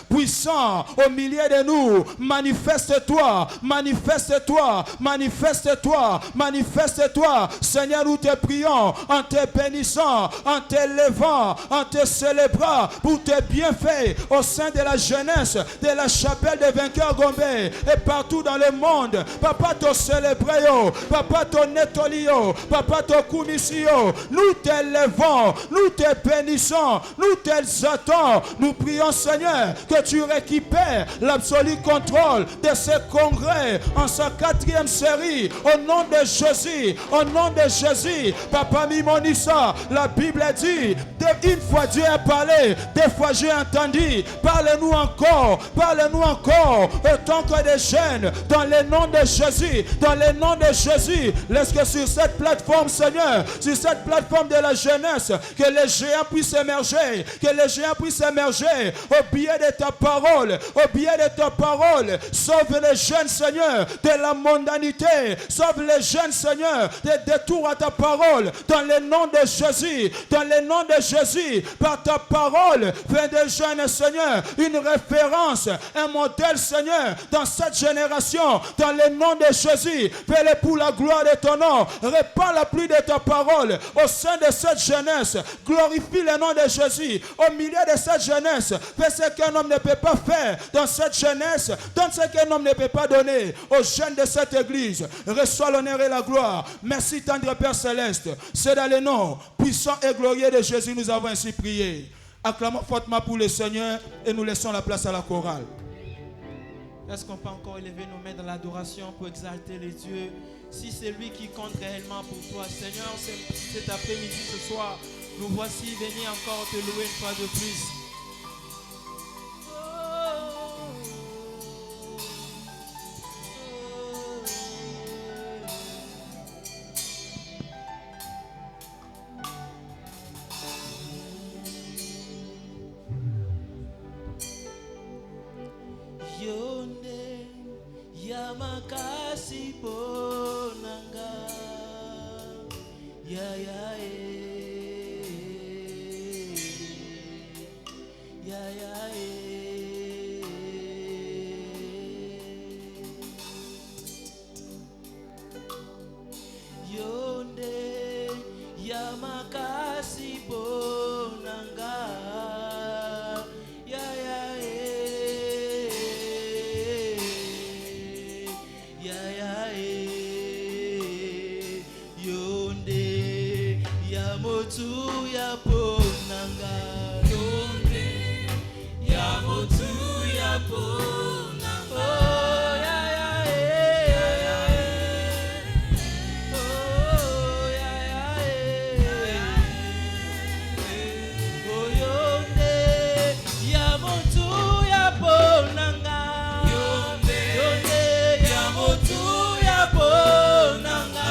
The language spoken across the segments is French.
puissant au milieu de nous. Manifeste-toi, manifeste-toi, manifeste-toi, manifeste-toi. Seigneur, nous te prions en te bénissant, en t'élevant, en te célébrant pour tes bienfaits au sein de la jeunesse de la chapelle des vainqueurs Gombe et partout dans le monde. Papa, te célébrons, papa, te netolio, papa, te kumisio. Nous t'élevons, nous te bénissons, nous t'exaltons. Nous prions, Seigneur, que tu récupères l'absolu contrôle de ce congrès en sa 4e série. Au nom de Jésus, au nom de Jésus. Papa Mimonissa, la Bible dit, une fois Dieu a parlé, deux fois j'ai entendu. Parle-nous encore, autant que des jeunes, dans le nom de Jésus, dans le nom de Jésus. Laisse que sur cette plateforme, Seigneur, sur cette plateforme de la jeunesse, que les géants puissent émerger, que les géants puissent émerger au biais de ta parole, au biais de ta parole. Sauve les jeunes, Seigneur, de la mondanité. Sauve les jeunes, Seigneur, des détours à ta parole. Dans le nom de Jésus, dans le nom de Jésus, par ta parole, fais des jeunes, Seigneur, une référence, un modèle, Seigneur, dans cette génération. Dans le nom de Jésus, fais-le pour la gloire de ton nom. Répands la pluie de ta parole au sein de cette jeunesse. Glorifie le nom de Jésus au milieu de cette jeunesse. Fais ce qu'un homme ne peut pas faire dans cette jeunesse. Donne ce qu'un homme ne peut pas donner aux jeunes de cette église. Reçois l'honneur et la gloire. Merci, tendre Père Céleste. C'est dans le nom puissant et glorieux de Jésus nous avons ainsi prié. Acclamons fortement pour le Seigneur et nous laissons la place à la chorale. Est-ce qu'on peut encore élever nos mains dans l'adoration pour exalter les dieux? Si c'est lui qui compte réellement pour toi, Seigneur, cet après-midi, ce soir, nous voici venus encore te louer une fois de plus. Yonde yamakasi ponanga ya ya ya ya yonde yamakasi ponanga ya ya Yamotu ya ponanga yonde Yamotu ya ponanga oh ya ya oh ya ya oh yonde Yamotu ya ponanga yonde Yamotu ya ponanga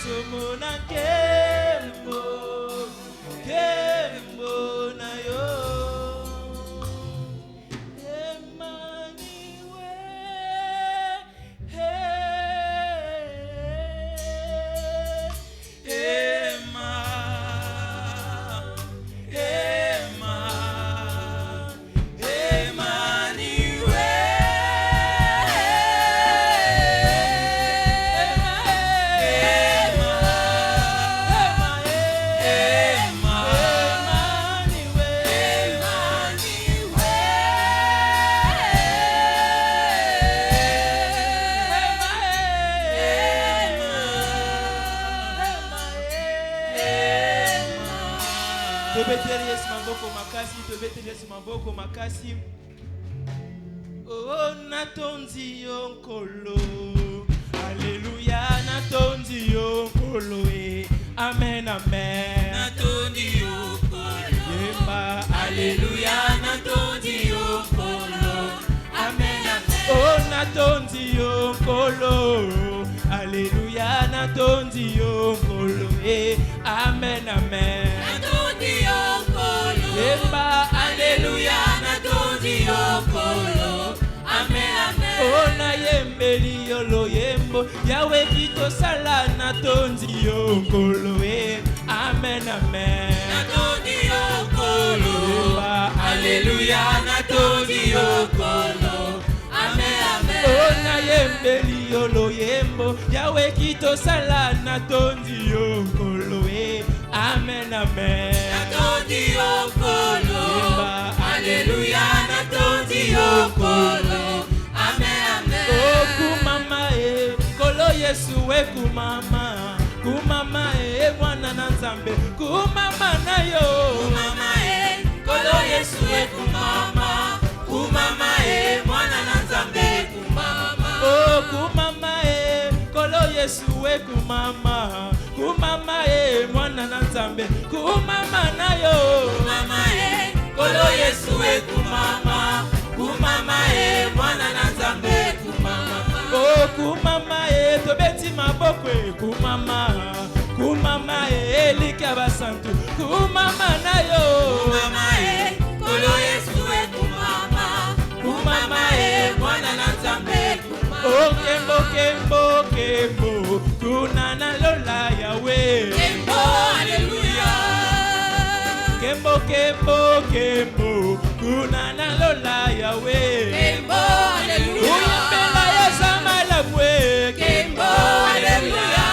nazomona nkembo nkembo na yo maboko makasi oh natondi yo nkolo Alléluia natondi yo nkolo amen amen natondi yo nkolo yemba Alléluia natondi yo nkolo amen amen oh natondi yo nkolo Alléluia natondi yo nkolo amen amen natondi yo nkolo yemba Alléluia natondi yo nkolo amen amen oh na yembeli yo lo yembo yawe kitosala natondi yo nkolo amen amen natondi yo nkolo Alléluia natondi yo nkolo amen amen oh na yembeli yo lo yembo yawe kitosala natondi yo nkolo amen amen natondi yo nkolo Alléluia natondi yo nkolo amen amen oh kumama kolo Yesu kumama kumama mwana na Nzambe kumama na yo kumama kolo Yesu kumama kumama mwana na Nzambe kumama oh kumama kolo Yesu kumama kumama mwana na Nzambe kumama na yo kumama kolo Yesu kumama kumama mwana na Nzambe kumama oh kumama tobeti maboko kumama kumama elika basantu kumama na yo kumama kolo Yesu kumama kumama mwana na Nzambe kumama oh kembo kembo kembo kuna na lola yawe kembo Alléluia kembo kembo kembo kuna na lola yawe kembo Alléluia uyembela ya samala mwe kembo Alléluia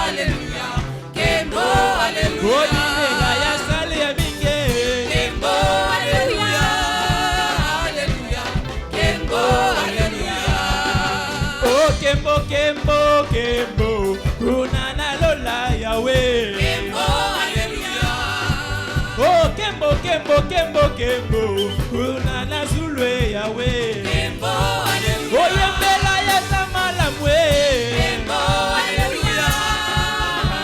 Alléluia kembo Alléluia uyembela ya sale ya minge kembo Alléluia Alléluia kembo Alléluia oh kembo kembo kembo kuna na lola yawe kembo Alléluia oh kembo kembo kembo kembo kuna na zulwe yawe kembo Alléluia oyembela ya samala mwe kembo Alléluia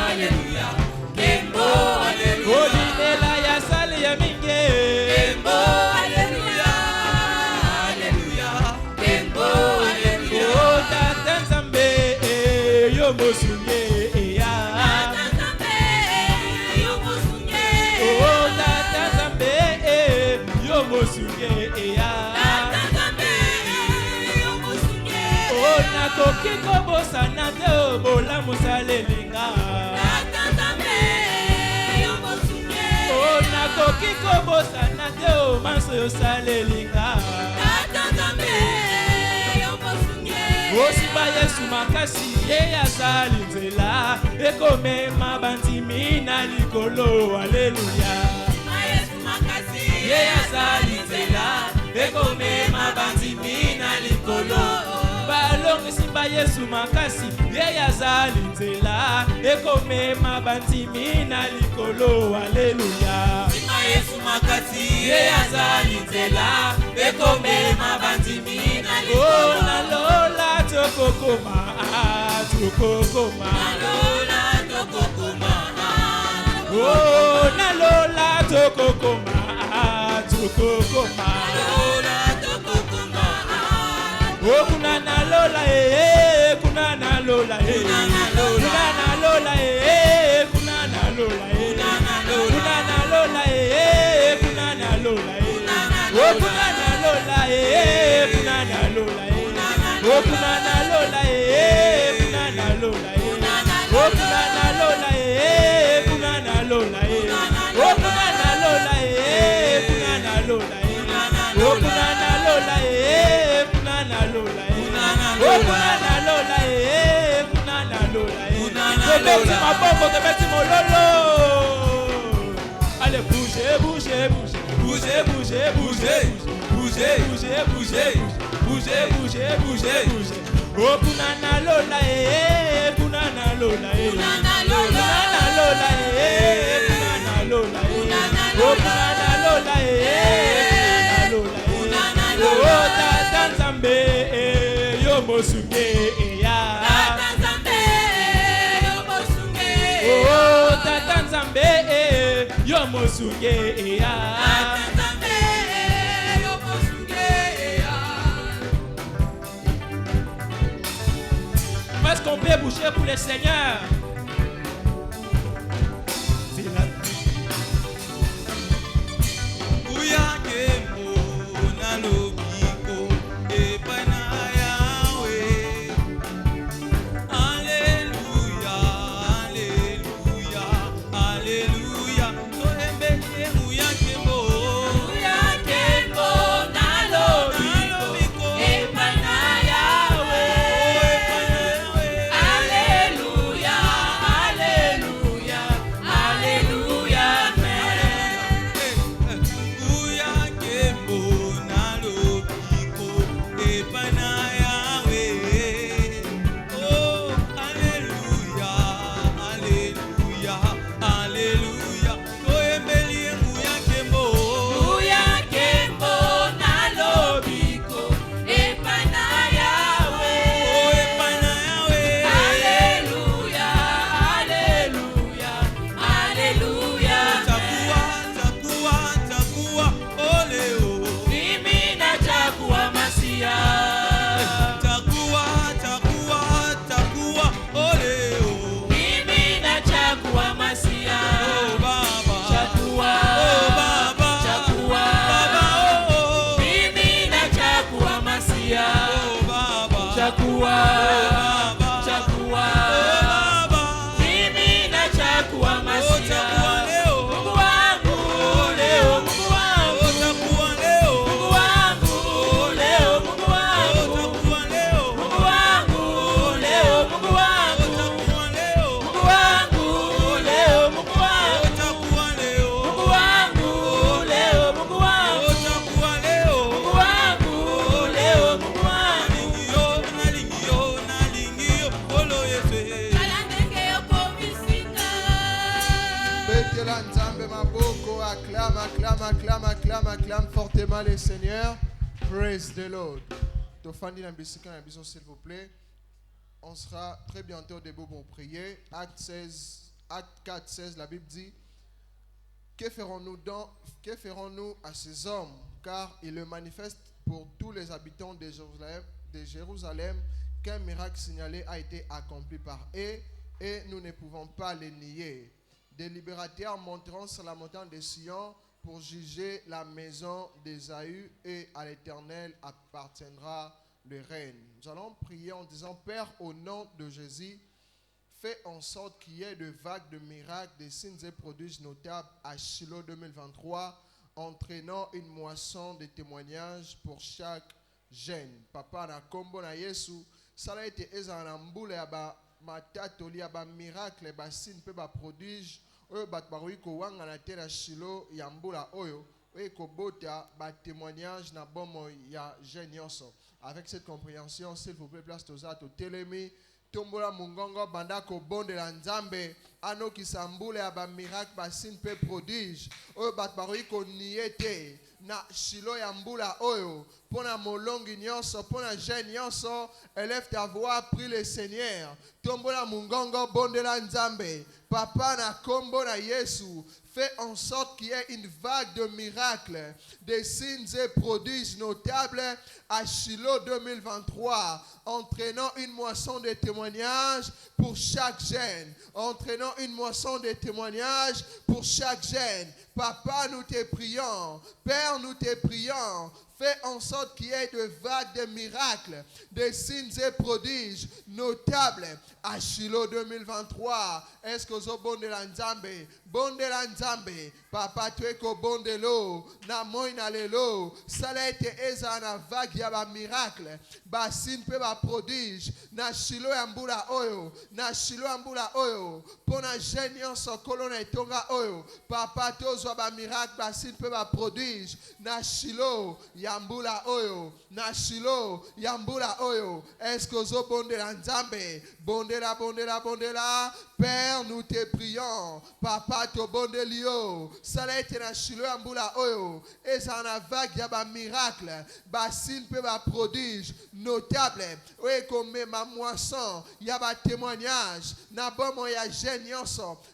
Alléluia kembo Alléluia oyembela ya sale ya minge kembo Alléluia Alléluia kembo Alléluia oh tata Nzambe yo mosunge ya oh tata Nzambe yo mosunge ya oh nakoki kobosana te bolamu salelinga oh nakoki kobosana te manso yo salelinga osimba Yesu makasi ye azali nzela ekomema bandimi na likolo aleluya ye azali nzela ekomema bandimi na likolo balongi simba Yesu makasi ye azali nzela ekomema bandimi na likolo aleluya Yesu makati ye azali nzela ekomema bandimi na likolo oh nalola tokokoma tokokoma nalola tokokoma oh nalola tokokoma tokokoma nalola tokokoma oh kuna nalola kuna nalola kuna nalola punana lola punana lola punana lola punana lola punana lola punana lola punana lola punana lola punana lola punana lola punana lola punana lola tobeti maboko tobeti mololo. Allez, bougez, bougez, bougez, bougez, bougez, bougez, bougez, bougez, bougez, bougez, bougez, bougez, bougez. Oh, punana lola, punana lola, punana lola, punana lola, punana lola, oh, punana lola, punana lola, oh, tata nzambe, yo mosunge, ya. Tata nzambe, yo mosunge, oh, tata nzambe, yo mosunge, ya. Tata nzambe, yo mosunge, ya. Est-ce qu'on peut bouger pour le Seigneur? Acclame fortement le Seigneur. Praise the Lord. S'il vous plaît. On sera très bientôt debout pour prier. Acte 4, 16, la Bible dit: que ferons-nous à ces hommes? Car il le manifeste pour tous les habitants de Jérusalem qu'un miracle signalé a été accompli par eux et nous ne pouvons pas le nier. Des libérateurs monteront sur la montagne de Sion pour juger la maison d'Ésaü, et à l'Éternel appartiendra le règne. Nous allons prier en disant: Père, au nom de Jésus, fais en sorte qu'il y ait de vagues de miracles, des signes et prodiges notables à Shiloh 2023, entraînant une moisson de témoignages pour chaque jeune. Papa, na kombo na Yesu, sala ete eza na mbula ya ba matatoli ya ba miracle, ba signe pe ba prodige. Oyo bat baroyi ko wanga na terre Shilo ya mbula oyo oyo ko bota ba témoignage na bomo ya jeunesse. Avec cette compréhension, s'il vous plaît, place toza to telemi tombola mungongo banda ko bonde la nzambe ano ki sambula ya ba miracle ba signe pe prodige oyo bat baroyi ko niete na Shilo ya mbula oyo. Pona molongi nyonso, pona jeune nyonso, élève ta voix, prie le Seigneur. Tombola mungongo bonde la nzambe. Papa na kombo na Yesu, fais en sorte qu'il y ait une vague de miracles, des signes et prodiges notables à Shiloh 2023, entraînant une moisson de témoignages pour chaque jeune, entraînant une moisson de témoignages pour chaque jeune. Papa, nous te prions. Père, Père, nous te prions. Fais en sorte qu'il y ait de vagues de miracles, de signes et prodiges notables à Shiloh 2023. Est-ce que vous bon de la Nzambe? Bon de la Nzambe. Papa, tu es ko bon de l'eau. Na moi na lelo. Salete eza na vague ya ba miracle. Ba signe pe ba prodige. Na Shiloh ambula oyo. Na Shiloh ambula oyo. Pona génion so kolona etonga oyo. Papa, tozwa ba miracle, ba signe pe ba prodige. Na Shiloh Yambula oyo, na Shiloh, Yambula oyo. Est-ce que vous bonde la Nzambe? Bondela, bondela, bondela. Père, nous te prions. Papa, to bonde lio. Salete na Shiloh, Yambula oyo. Et ça en a vague, y a ba miracle. Ba signe pe ba prodige. Notable. Oui, comme ma moisson. Y a ba témoignage. Na bon mo ya génion.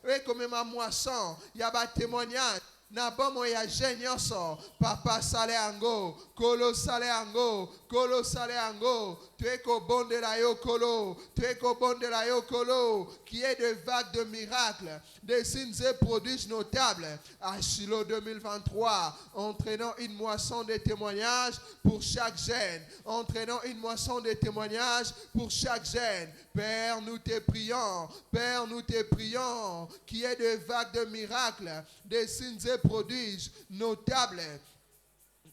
Oui, comme ma moisson. Y a ba témoignage. Na bomo ya genyoso. Papa sale ango. Kolo sale ango. Kolo sale ango. Tu es qu'au bon de la yokolo. Tu es qu'au bon de la yokolo. Qui est de vagues de miracles. Des signes et prodiges notables. À Shiloh 2023. Entraînant une moisson de témoignages pour chaque jeune. Entraînant une moisson de témoignages pour chaque jeune. Père, nous te prions. Père, nous te prions. Qui est de vagues de miracles. Des signes et prodiges notables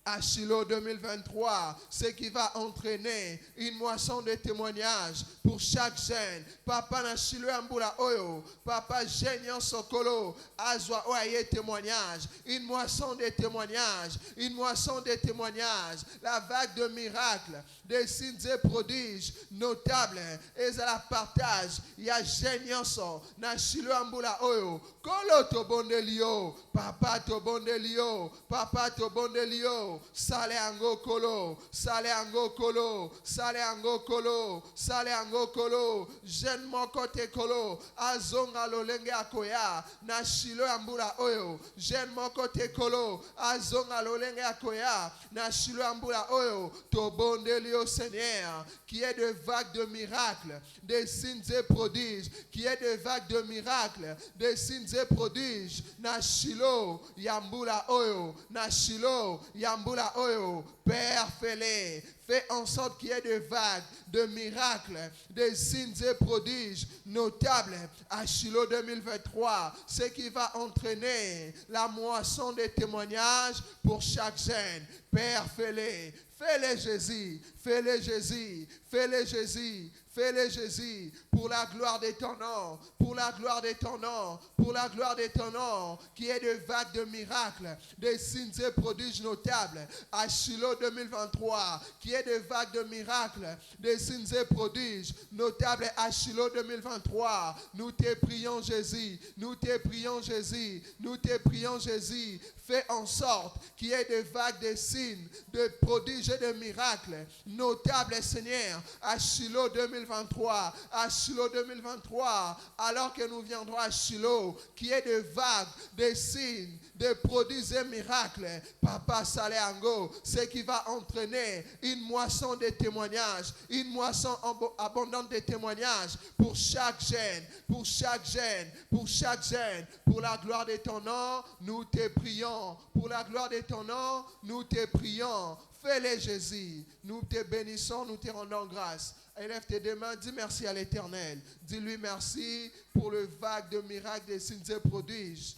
à Shiloh 2023, ce qui va entraîner une moisson de témoignages pour chaque jeune. Papa na Shiloh ambula oyo, papa génion sokolo, azwa oye témoignage, une moisson de témoignages, une moisson de témoignages, la vague de miracles, des signes et prodiges notables, et ça la partage, il y a génion so, na Shiloh ambula oyo, kolo to bondelio, papa to bondelio, papa to bondelio. Sale ango kolo, sale ango kolo, sale ango kolo, sale ango kolo, jeune mokote kolo, azonga lolenge akoya, na Shiloh ambula oyo, jeune mokote kolo, azonga lolenge akoya, na Shiloh ambula oyo, to bondelio Seigneur, qui est de vagues de miracles, des signes et prodiges, qui est de vagues de miracles, des signes et prodiges, na Shiloh yambula oyo, na Shiloh yambula oyo. Père, fais-les. Fais en sorte qu'il y ait de vagues, de miracles, des signes et prodiges notables à Shiloh 2023. Ce qui va entraîner la moisson des témoignages pour chaque jeune. Père, fais-les. Fais-les Jésus. Fais-les Jésus. Fais-les Jésus. Fais-les Jésus, pour la gloire de ton nom, pour la gloire de ton nom, pour la gloire de ton nom, qui est de vagues de miracles, des signes et prodiges notables à Shiloh 2023, qui est de vagues de miracles, des signes et prodiges notables à Shiloh 2023. Nous te prions Jésus, nous te prions Jésus, nous te prions Jésus. Fais en sorte qu'il y ait de vagues de signes, de prodiges et de miracles notables, Seigneur, à Shiloh 2023, à Shiloh 2023, alors que nous viendrons à Shiloh, qui est de vagues, de signes, de prodiges et miracles. Papa Saléango, ce qui va entraîner une moisson de témoignages, une moisson abondante de témoignages pour chaque jeune, pour chaque jeune, pour chaque jeune. Pour la gloire de ton nom, nous te prions. Pour la gloire de ton nom, nous te prions. Fais-les Jésus. Nous te bénissons, nous te rendons grâce. Élève tes deux mains, dis merci à l'Éternel. Dis-lui merci pour le vague de miracles, des signes et prodiges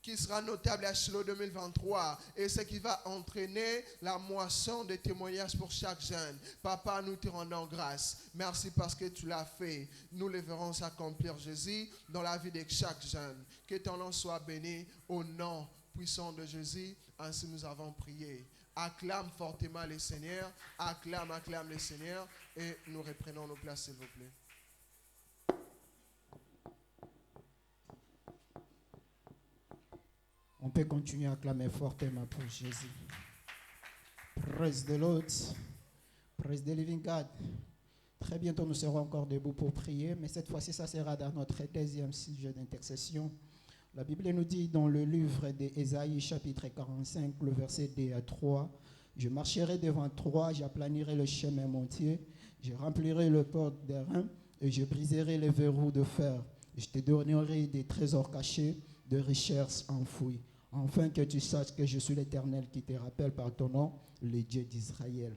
qui sera notable à Shiloh 2023 et ce qui va entraîner la moisson de témoignages pour chaque jeune. Papa, nous te rendons grâce. Merci parce que tu l'as fait. Nous le verrons s'accomplir, Jésus, dans la vie de chaque jeune. Que ton nom soit béni au nom puissant de Jésus. Ainsi nous avons prié. Acclame fortement le Seigneur. Acclame le Seigneur. Et nous reprenons nos places, s'il vous plaît. On peut continuer à acclamer fortement pour Jésus. Praise the Lord. Praise the living God. Très bientôt, nous serons encore debout pour prier, mais cette fois-ci, ça sera dans notre deuxième sujet d'intercession. La Bible nous dit dans le livre d'Ésaïe, chapitre 45, le verset 2 à 3, « Je marcherai devant toi, j'aplanirai le chemin montier, je remplirai le port d'airain et je briserai les verrous de fer. Je te donnerai des trésors cachés, de richesses enfouies. » afin que tu saches que je suis l'Éternel qui te rappelle par ton nom, le Dieu d'Israël.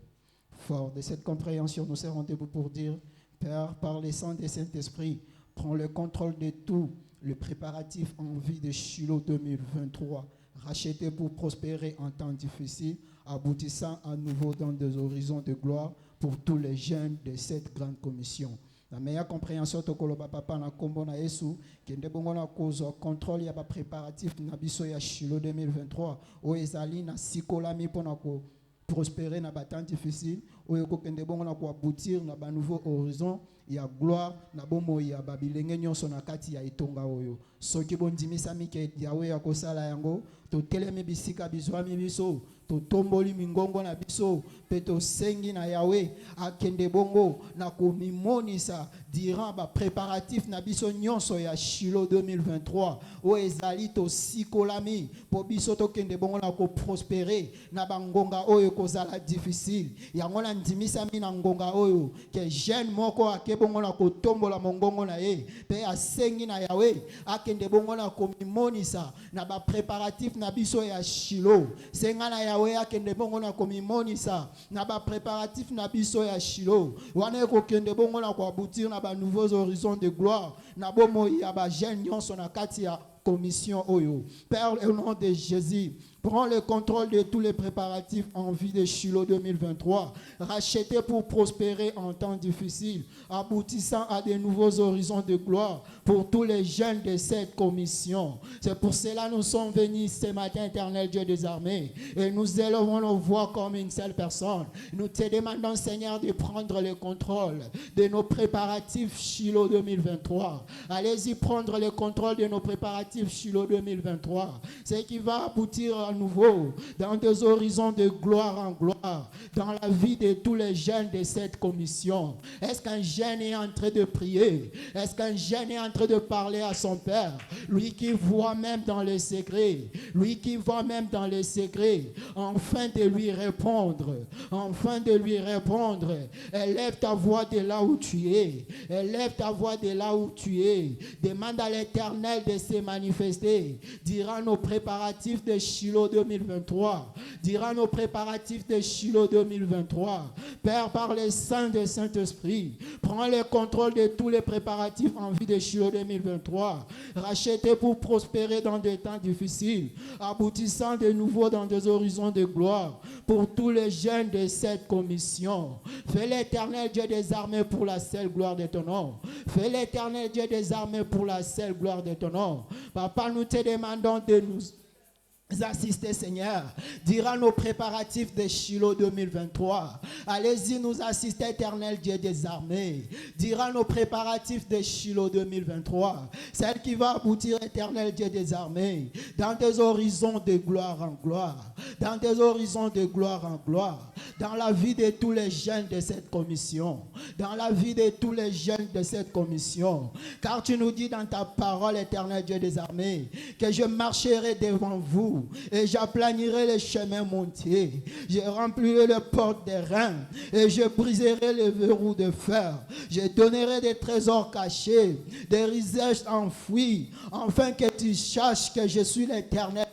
Fort de cette compréhension, nous serons debout pour dire, Père, par les sang des Saint-Esprit, prends le contrôle de tout, le préparatif en vue de Shiloh 2023, racheté pour prospérer en temps difficile, aboutissant à nouveau dans des horizons de gloire pour tous les jeunes de cette grande commission. La meilleure compréhension de koloba papa na kombo na Yesu kende bongo na kozo contrôle ya ba préparatif na biso ya Shiloh 2023 o ezali na sikolami pona ko prospérer na ba temps difficile oyo ko kende bongo na ko aboutir na ba nouveau horizon ya gloire na bomo ya babilenge nyonso na kati ya itonga oyo soki bondimisa mike yawe ya kosala yango to telemi bisika bizwami biso to tomboli mingongo na biso pe to sengi na yawe akende bongo na komimonisa durant ba préparatif na biso nyonso ya Shiloh 2023 o ezali to sikolami po biso to kende bongo na ko prospérer na bangonga oyo kozala difficile yango na ndimisa mi na ngonga oyo ke jeune moko akebongo na kotombola mongongo na ye pe asengi na yawe akende bongo na komimonisa na ba préparatif na biso ya Shiloh senga na yawe akende bongo na komimonisa na ba préparatif na biso ya Shiloh wana ko kende bongo na ko aboutir na ba nouveaux horizons de gloire na bomo ya ba jeune nyonso na kati ya commission oyo. Père, au nom de Jésus, prends le contrôle de tous les préparatifs en vue de Shiloh 2023, rachetés pour prospérer en temps difficile, aboutissant à de nouveaux horizons de gloire pour tous les jeunes de cette commission. C'est pour cela que nous sommes venus ce matin, Éternel Dieu des armées, et nous élevons nos voix comme une seule personne. Nous te demandons, Seigneur, de prendre le contrôle de nos préparatifs Shiloh 2023. Allez-y prendre le contrôle de nos préparatifs Shiloh 2023. C'est qui va aboutir à nouveau dans des horizons de gloire en gloire, dans la vie de tous les jeunes de cette commission. Est-ce qu'un jeune est en train de prier? Est-ce qu'un jeune est en train de parler à son Père? Lui qui voit même dans les secrets, lui qui voit même dans les secrets, enfin de lui répondre, enfin de lui répondre. Élève ta voix de là où tu es, élève ta voix de là où tu es. Demande à l'Éternel de se manifester. Dira nos préparatifs de Shiloh 2023. Dira nos préparatifs de Shiloh 2023. Père, par le sang de Saint-Esprit, prends le contrôle de tous les préparatifs en vue de Shiloh 2023. Rachetés pour prospérer dans des temps difficiles, aboutissant de nouveau dans des horizons de gloire pour tous les jeunes de cette commission. Fais l'Éternel Dieu des armées pour la seule gloire de ton nom. Fais l'Éternel Dieu des armées pour la seule gloire de ton nom. Papa, nous te demandons de nous assister, Seigneur, dira nos préparatifs de Shiloh 2023. Allez-y nous assister, Éternel Dieu des armées. Dira nos préparatifs de Shiloh 2023. Celle qui va aboutir, Éternel Dieu des armées, dans des horizons de gloire en gloire, dans des horizons de gloire en gloire, dans la vie de tous les jeunes de cette commission, dans la vie de tous les jeunes de cette commission. Car tu nous dis dans ta parole, Éternel Dieu des armées, que je marcherai devant vous et j'aplanirai les chemins montiers. Je remplirai les portes des reins et je briserai les verrous de fer. Je donnerai des trésors cachés, des richesses enfouies, afin que tu saches que je suis l'Éternel.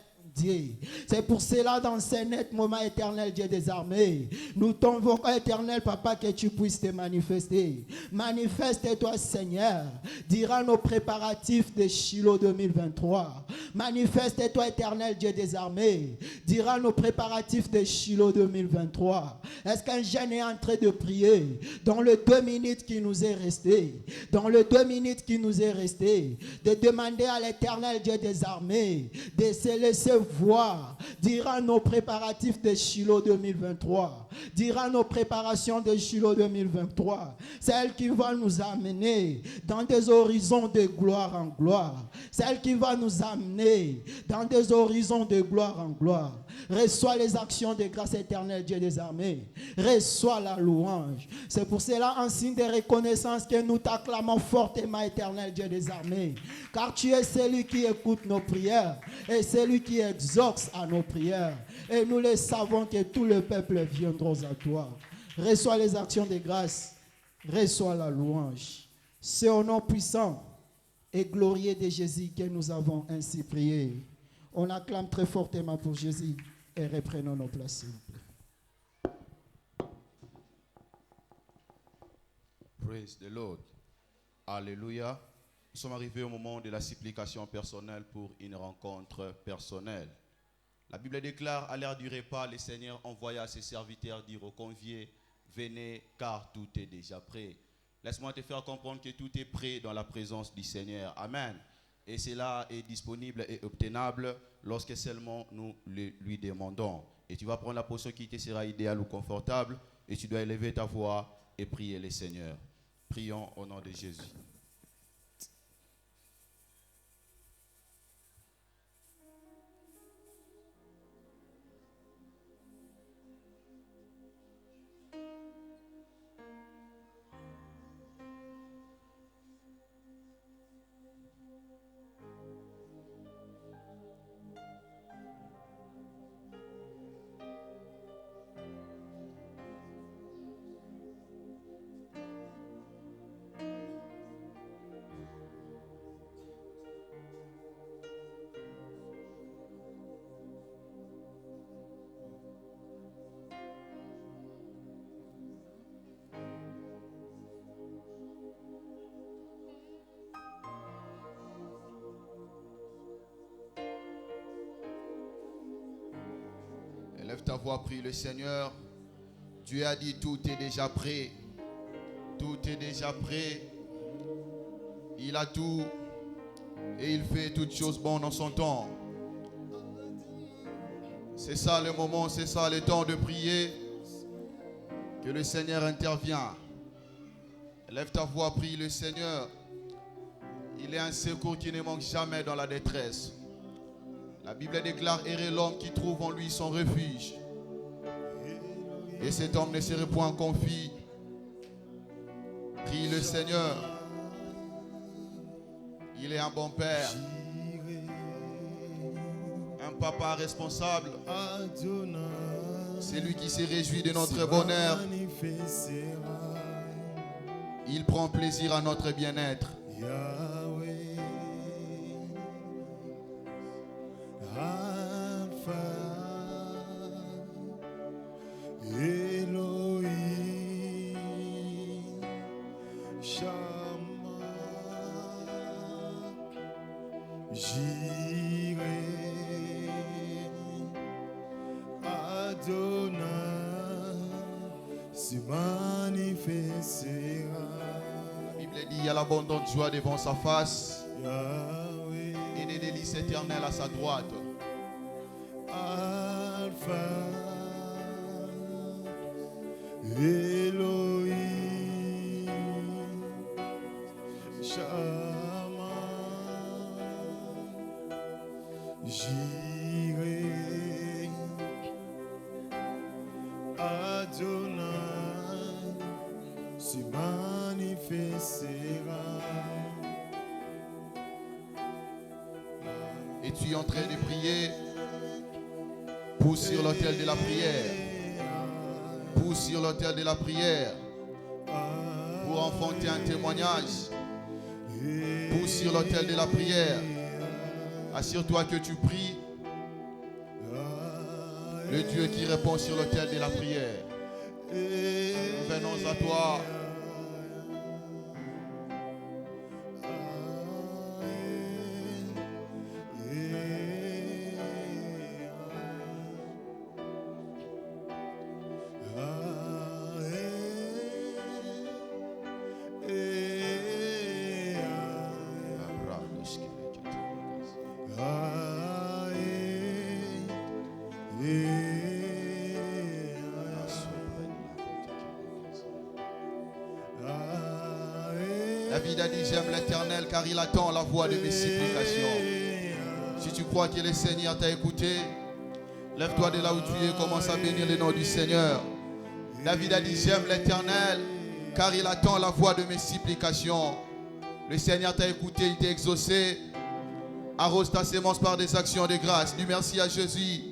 C'est pour cela, dans ce net moment, Éternel Dieu des armées, nous t'invoquons, Éternel Papa, que tu puisses te manifester. Manifeste-toi, Seigneur. Dira nos préparatifs de Shiloh 2023. Manifeste-toi, Éternel Dieu des armées. Dira nos préparatifs de Shiloh 2023. Est-ce qu'un jeune est en train de prier dans les 2 minutes qui nous est resté? Dans les 2 minutes qui nous est resté, de demander à l'Éternel Dieu des armées de se laisser voir, dira nos préparatifs de Shiloh 2023, dira nos préparations de Shiloh 2023, celle qui va nous amener dans des horizons de gloire en gloire, celle qui va nous amener dans des horizons de gloire en gloire. Reçois les actions de grâce éternelle, Dieu des armées. Reçois la louange. C'est pour cela, en signe de reconnaissance, que nous t'acclamons fortement, éternel Dieu des armées. Car tu es celui qui écoute nos prières et celui qui exauce à nos prières. Et nous le savons que tout le peuple viendra à toi. Reçois les actions de grâce. Reçois la louange. C'est au nom puissant et glorieux de Jésus que nous avons ainsi prié. On acclame très fortement pour Jésus et reprenons nos places, s'il vous plaît. Praise the Lord. Alléluia. Nous sommes arrivés au moment de la supplication personnelle pour une rencontre personnelle. La Bible déclare, à l'heure du repas, le Seigneur envoya ses serviteurs dire aux conviés, venez car tout est déjà prêt. Laisse-moi te faire comprendre que tout est prêt dans la présence du Seigneur. Amen. Et cela est disponible et obtenable lorsque seulement nous lui demandons. Et tu vas prendre la position qui te sera idéale ou confortable et tu dois élever ta voix et prier le Seigneur. Prions au nom de Jésus. Lève ta voix, prie le Seigneur. Dieu a dit tout est déjà prêt. Tout est déjà prêt. Il a tout et il fait toutes choses bonnes en son temps. C'est ça le moment, c'est ça le temps de prier. Que le Seigneur intervient. Lève ta voix, prie le Seigneur. Il est un secours qui ne manque jamais dans la détresse. La Bible déclare, heureux l'homme qui trouve en lui son refuge. Et cet homme ne serait point confit. Prie le Seigneur. Il est un bon père. Un papa responsable. C'est lui qui se réjouit de notre bonheur. Il prend plaisir à notre bien-être. Il y a l'abondante joie devant sa face et des délices éternelles à sa droite. Alpha, Elohim, Shama, Jireh, Adonai, se manifestera. Et tu es en train de prier. Pousse sur l'autel de la prière. Pousse sur l'autel de la prière. Pour enfanter un témoignage. Pousse sur l'autel de la prière. Assure-toi que tu pries. Le Dieu qui répond sur l'autel de la prière. Nous venons à toi. David a dit, j'aime l'Éternel car il attend la voix de mes supplications. Si tu crois que le Seigneur t'a écouté, lève-toi de là où tu es, commence à bénir le nom du Seigneur. David a dit, j'aime l'Éternel car il attend la voix de mes supplications. Le Seigneur t'a écouté, il t'a exaucé. Arrose ta sémence par des actions de grâce. Dis merci à Jésus.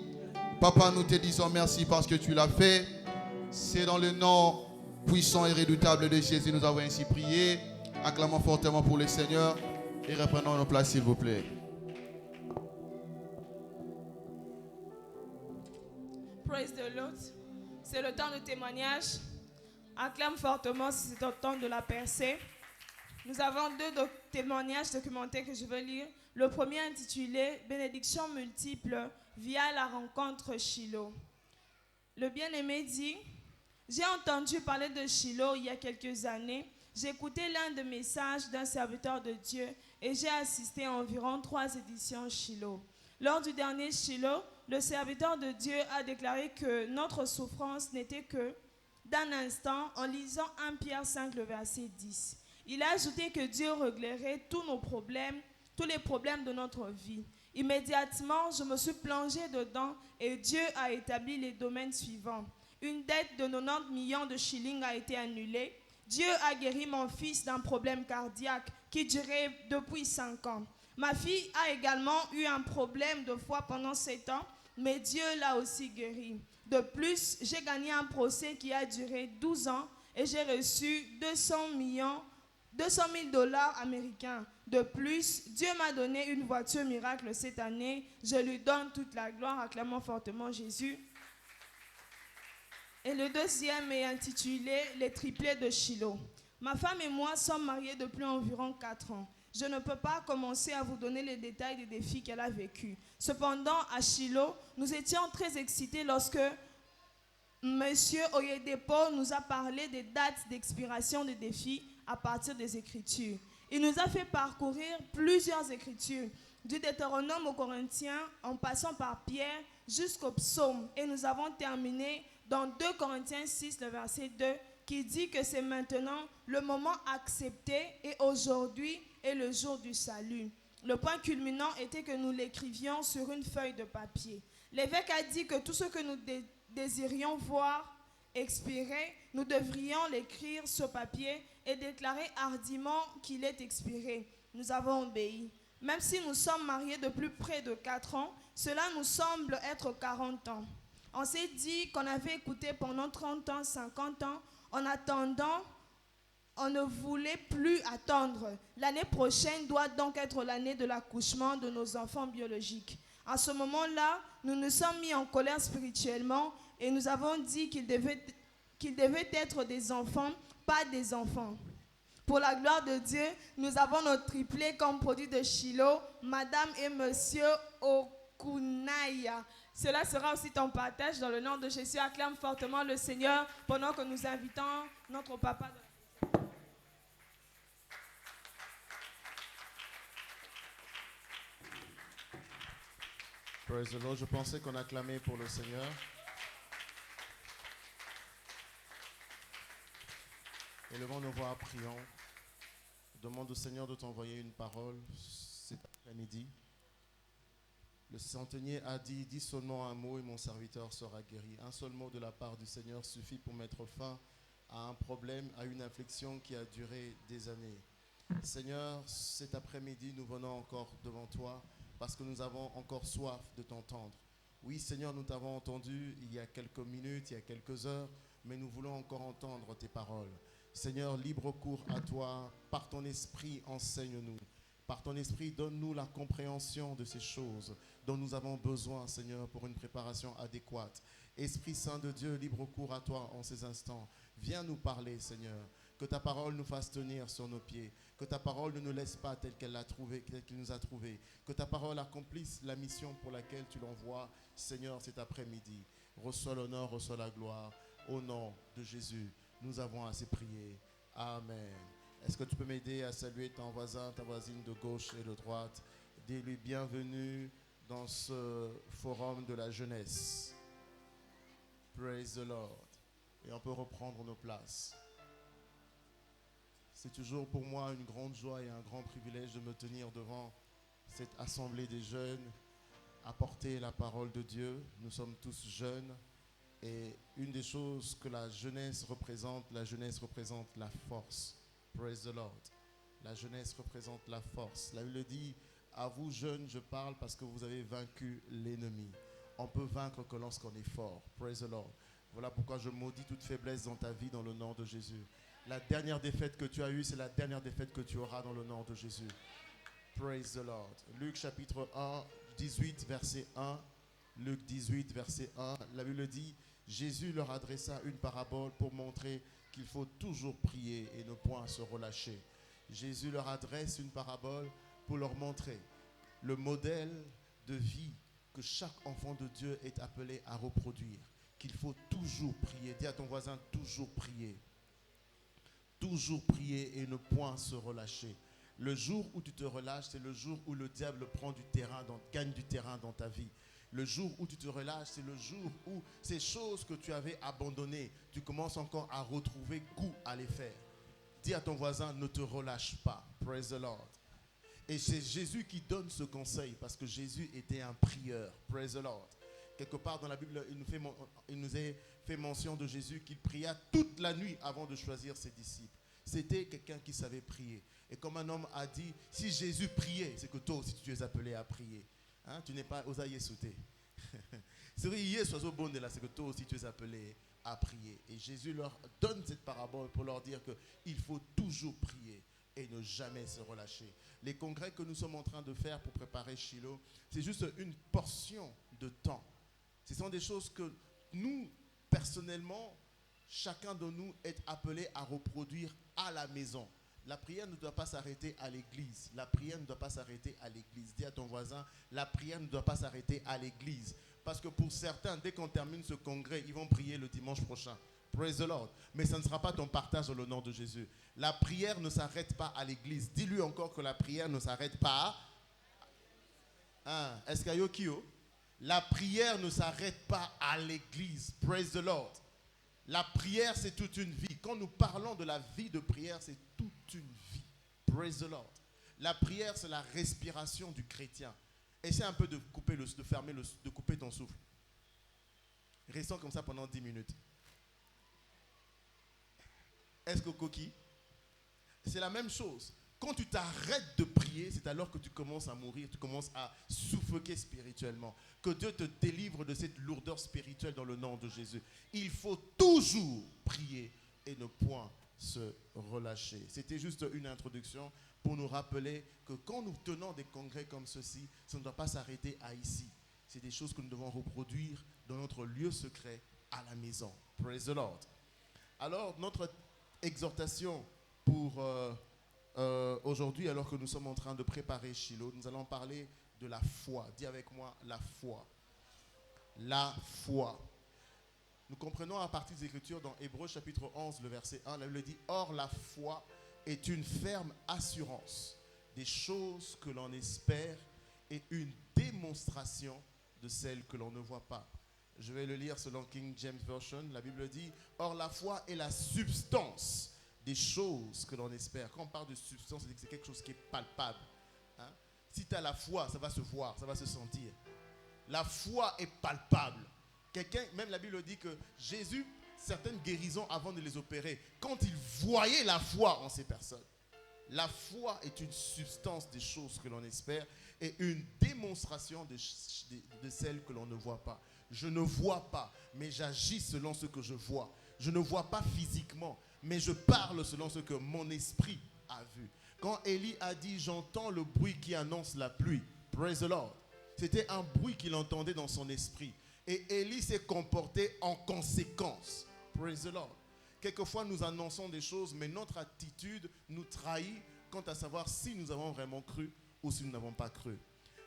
Papa, nous te disons merci parce que tu l'as fait. C'est dans le nom puissant et redoutable de Jésus nous avons ainsi prié. Acclamons fortement pour le Seigneur et reprenons nos places s'il vous plaît. Praise the Lord. C'est le temps de témoignage. Acclame fortement si c'est au temps de la percée. Nous avons deux témoignages documentés que je veux lire. Le premier intitulé « Bénédiction multiple via la rencontre Shiloh ». Le bien-aimé dit « J'ai entendu parler de Shiloh il y a quelques années. J'ai écouté l'un des messages d'un serviteur de Dieu et j'ai assisté à environ 3 éditions Shiloh. Lors du dernier Shiloh, le serviteur de Dieu a déclaré que notre souffrance n'était que d'un instant en lisant 1 Pierre 5, le verset 10. Il a ajouté que Dieu réglerait tous nos problèmes, tous les problèmes de notre vie. Immédiatement, je me suis plongée dedans et Dieu a établi les domaines suivants. Une dette de 90 millions de shillings a été annulée. Dieu a guéri mon fils d'un problème cardiaque qui durait depuis 5 ans. Ma fille a également eu un problème de foie pendant 7 ans, mais Dieu l'a aussi guéri. De plus, j'ai gagné un procès qui a duré 12 ans et j'ai reçu 200 000 dollars américains. De plus, Dieu m'a donné une voiture miracle cette année. Je lui donne toute la gloire, acclamant fortement Jésus. Et le deuxième est intitulé « Les triplés de Shiloh ». Ma femme et moi sommes mariés depuis environ 4 ans. Je ne peux pas commencer à vous donner les détails des défis qu'elle a vécus. Cependant, à Shiloh, nous étions très excités lorsque M. Oyedepo nous a parlé des dates d'expiration des défis à partir des Écritures. Il nous a fait parcourir plusieurs Écritures, du Deutéronome aux Corinthiens, en passant par Pierre jusqu'au Psaume. Et nous avons terminé dans 2 Corinthiens 6, le verset 2, qui dit que c'est maintenant le moment accepté et aujourd'hui est le jour du salut. Le point culminant était que nous l'écrivions sur une feuille de papier. L'évêque a dit que tout ce que nous désirions voir expirer, nous devrions l'écrire sur papier et déclarer hardiment qu'il est expiré. Nous avons obéi. Même si nous sommes mariés depuis près de 4 ans, cela nous semble être 40 ans. On s'est dit qu'on avait écouté pendant 30 ans, 50 ans. En attendant, on ne voulait plus attendre. L'année prochaine doit donc être l'année de l'accouchement de nos enfants biologiques. À ce moment-là, nous nous sommes mis en colère spirituellement et nous avons dit qu'ils devaient être des enfants, pas des enfants. Pour la gloire de Dieu, nous avons notre triplé comme produit de Shiloh, Madame et Monsieur Okunaya. Cela sera aussi ton partage dans le nom de Jésus. Acclame fortement le Seigneur pendant que nous invitons notre papa. Praise the Lord. Je pensais qu'on acclamait pour le Seigneur. Élevons nos voix, prions. Demande au Seigneur de t'envoyer une parole cet après-midi. Le centenier a dit, dis seulement un mot et mon serviteur sera guéri. Un seul mot de la part du Seigneur suffit pour mettre fin à un problème, à une affliction qui a duré des années. Seigneur, cet après-midi, nous venons encore devant toi parce que nous avons encore soif de t'entendre. Oui, Seigneur, nous t'avons entendu il y a quelques minutes, il y a quelques heures, mais nous voulons encore entendre tes paroles. Seigneur, libre cours à toi. Par ton esprit, enseigne-nous. Par ton esprit, donne-nous la compréhension de ces choses dont nous avons besoin, Seigneur, pour une préparation adéquate. Esprit Saint de Dieu, libre cours à toi en ces instants. Viens nous parler, Seigneur. Que ta parole nous fasse tenir sur nos pieds. Que ta parole ne nous laisse pas telle qu'elle nous a trouvés. Que ta parole accomplisse la mission pour laquelle tu l'envoies, Seigneur, cet après-midi. Reçois l'honneur, reçois la gloire. Au nom de Jésus, nous avons assez prié. Amen. Est-ce que tu peux m'aider à saluer ton voisin, ta voisine de gauche et de droite? Dis-lui bienvenue dans ce forum de la jeunesse. Praise the Lord. Et on peut reprendre nos places. C'est toujours pour moi une grande joie et un grand privilège de me tenir devant cette assemblée des jeunes, apporter la parole de Dieu. Nous sommes tous jeunes et une des choses que la jeunesse représente la force. Praise the Lord. La jeunesse représente la force. La Bible dit, à vous jeunes, je parle parce que vous avez vaincu l'ennemi. On peut vaincre que lorsqu'on est fort. Praise the Lord. Voilà pourquoi je maudis toute faiblesse dans ta vie dans le nom de Jésus. La dernière défaite que tu as eue, c'est la dernière défaite que tu auras dans le nom de Jésus. Praise the Lord. Luc chapitre 1, 18, verset 1. Luc 18, verset 1, la Bible dit, Jésus leur adressa une parabole pour montrer qu'il faut toujours prier et ne point se relâcher. Jésus leur adresse une parabole pour leur montrer le modèle de vie que chaque enfant de Dieu est appelé à reproduire. Qu'il faut toujours prier. Dis à ton voisin, toujours prier. Toujours prier et ne point se relâcher. Le jour où tu te relâches, c'est le jour où le diable prend du terrain, gagne du terrain dans ta vie. Le jour où tu te relâches, c'est le jour où ces choses que tu avais abandonnées, tu commences encore à retrouver goût à les faire. Dis à ton voisin, ne te relâche pas. Praise the Lord. Et c'est Jésus qui donne ce conseil parce que Jésus était un prieur. Praise the Lord. Quelque part dans la Bible, il nous est fait mention de Jésus qu'il pria toute la nuit avant de choisir ses disciples. C'était quelqu'un qui savait prier. Et comme un homme a dit, si Jésus priait, c'est que toi aussi tu es appelé à prier. Hein? Tu n'es pas osaillé sauter. C'est vrai, hier, sois au bon de là, c'est que toi aussi tu es appelé à prier. Et Jésus leur donne cette parabole pour leur dire qu'il faut toujours prier et ne jamais se relâcher. Les congrès que nous sommes en train de faire pour préparer Shiloh, c'est juste une portion de temps. Ce sont des choses que nous, personnellement, chacun de nous est appelé à reproduire à la maison. La prière ne doit pas s'arrêter à l'église. La prière ne doit pas s'arrêter à l'église. Dis à ton voisin, la prière ne doit pas s'arrêter à l'église. Parce que pour certains, dès qu'on termine ce congrès, ils vont prier le dimanche prochain. Praise the Lord. Mais ça ne sera pas ton partage dans le nom de Jésus. La prière ne s'arrête pas à l'église. Dis-lui encore que la prière ne s'arrête pas. Est-ce qu'il y a Yokio? La prière ne s'arrête pas à l'église. Praise the Lord. La prière, c'est toute une vie. Quand nous parlons de la vie de prière, c'est toute une vie. Praise the Lord. La prière, c'est la respiration du chrétien. Essaie un peu de couper de couper ton souffle. Restons comme ça pendant 10 minutes. Est-ce que Coquille? C'est la même chose. Quand tu t'arrêtes de prier, c'est alors que tu commences à mourir, tu commences à suffoquer spirituellement. Que Dieu te délivre de cette lourdeur spirituelle dans le nom de Jésus. Il faut toujours prier et ne point se relâcher. C'était juste une introduction pour nous rappeler que quand nous tenons des congrès comme ceci, ça ne doit pas s'arrêter à ici. C'est des choses que nous devons reproduire dans notre lieu secret à la maison. Praise the Lord. Alors, notre exhortation pour aujourd'hui, alors que nous sommes en train de préparer Shiloh, nous allons parler de la foi. Dis avec moi, la foi. La foi. Nous comprenons à partir des Écritures dans Hébreux chapitre 11, le verset 1, la Bible dit « Or la foi est une ferme assurance des choses que l'on espère et une démonstration de celles que l'on ne voit pas. » Je vais le lire selon King James Version. La Bible dit « Or la foi est la substance des choses que l'on espère. » Quand on parle de substance, c'est quelque chose qui est palpable. Hein? Si tu as la foi, ça va se voir, ça va se sentir. La foi est palpable. Même la Bible dit que Jésus, certaines guérisons avant de les opérer, quand il voyait la foi en ces personnes, la foi est une substance des choses que l'on espère et une démonstration de celles que l'on ne voit pas. Je ne vois pas, mais j'agis selon ce que je vois. Je ne vois pas physiquement, mais je parle selon ce que mon esprit a vu. Quand Élie a dit « J'entends le bruit qui annonce la pluie », praise the Lord, c'était un bruit qu'il entendait dans son esprit. Et Élie s'est comporté en conséquence. Praise the Lord. Quelquefois, nous annonçons des choses, mais notre attitude nous trahit quant à savoir si nous avons vraiment cru ou si nous n'avons pas cru.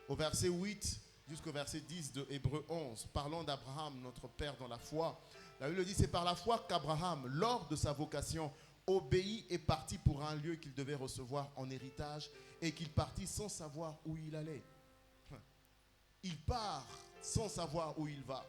Au verset 8 jusqu'au verset 10 de Hébreux 11, parlons d'Abraham, notre père dans la foi. La Bible dit, c'est par la foi qu'Abraham, lors de sa vocation, obéit et partit pour un lieu qu'il devait recevoir en héritage et qu'il partit sans savoir où il allait. Il part sans savoir où il va.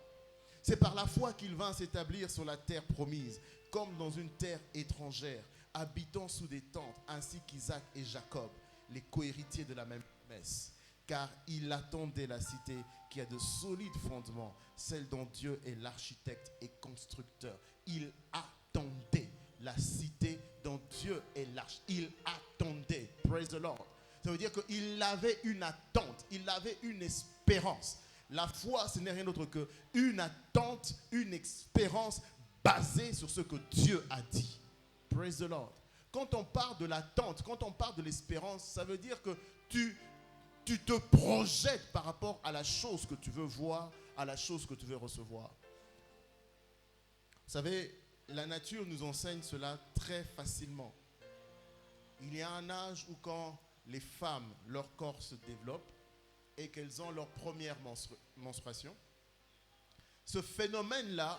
C'est par la foi qu'il vint s'établir sur la terre promise, comme dans une terre étrangère, habitant sous des tentes, ainsi qu'Isaac et Jacob, les cohéritiers de la même promesse. Car il attendait la cité qui a de solides fondements, celle dont Dieu est l'architecte et constructeur. Il attendait la cité dont Dieu est l'architecte. Il attendait. Praise the Lord. Ça veut dire qu'il avait une attente, il avait une espérance. La foi, ce n'est rien d'autre qu'une attente, une espérance basée sur ce que Dieu a dit. Praise the Lord. Quand on parle de l'attente, quand on parle de l'espérance, ça veut dire que tu te projettes par rapport à la chose que tu veux voir, à la chose que tu veux recevoir. Vous savez, la nature nous enseigne cela très facilement. Il y a un âge où quand les femmes, leur corps se développe et qu'elles ont leur première menstruation, ce phénomène-là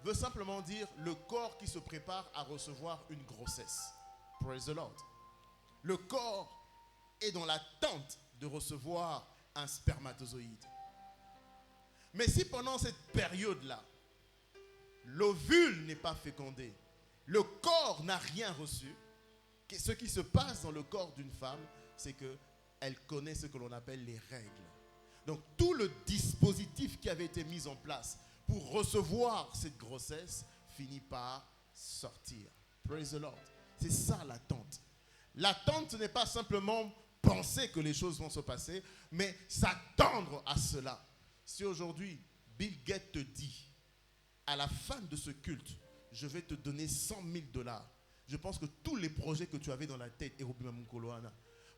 veut simplement dire le corps qui se prépare à recevoir une grossesse. Praise the Lord. Le corps est dans l'attente de recevoir un spermatozoïde. Mais si pendant cette période-là, l'ovule n'est pas fécondé, le corps n'a rien reçu, ce qui se passe dans le corps d'une femme, c'est qu'elle connaît ce que l'on appelle les règles. Donc tout le dispositif qui avait été mis en place pour recevoir cette grossesse finit par sortir. Praise the Lord. C'est ça l'attente. L'attente, ce n'est pas simplement penser que les choses vont se passer, mais s'attendre à cela. Si aujourd'hui, Bill Gates te dit, à la fin de ce culte, je vais te donner 100 000 $, je pense que tous les projets que tu avais dans la tête,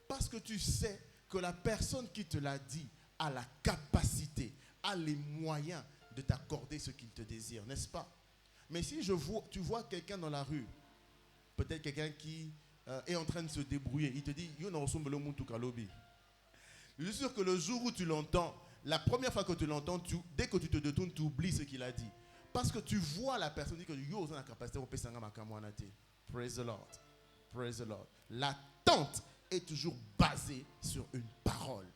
parce que tu sais que la personne qui te l'a dit a la capacité, a les moyens de t'accorder ce qu'il te désire, n'est-ce pas? Mais si tu vois quelqu'un dans la rue, peut-être quelqu'un qui est en train de se débrouiller, il te dit, je suis sûr que le jour où tu l'entends, la première fois que tu l'entends, dès que tu te détournes, tu oublies ce qu'il a dit. Parce que tu vois la personne qui dit que la capacité de Praise the Lord. Praise the Lord. L'attente est toujours basée sur une parole.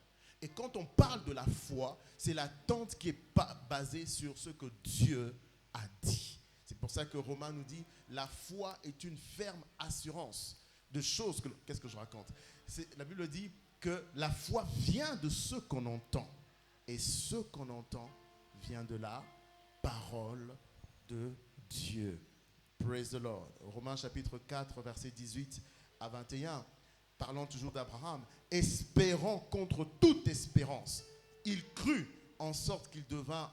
Et quand on parle de la foi, c'est l'attente qui est basée sur ce que Dieu a dit. C'est pour ça que Romain nous dit, la foi est une ferme assurance de choses que... Qu'est-ce que je raconte? La Bible dit que la foi vient de ce qu'on entend. Et ce qu'on entend vient de la parole de Dieu. Praise the Lord. Romains chapitre 4, versets 18 à 21. Parlons toujours d'Abraham. Espérant contre toute espérance. Il crut en sorte qu'il devint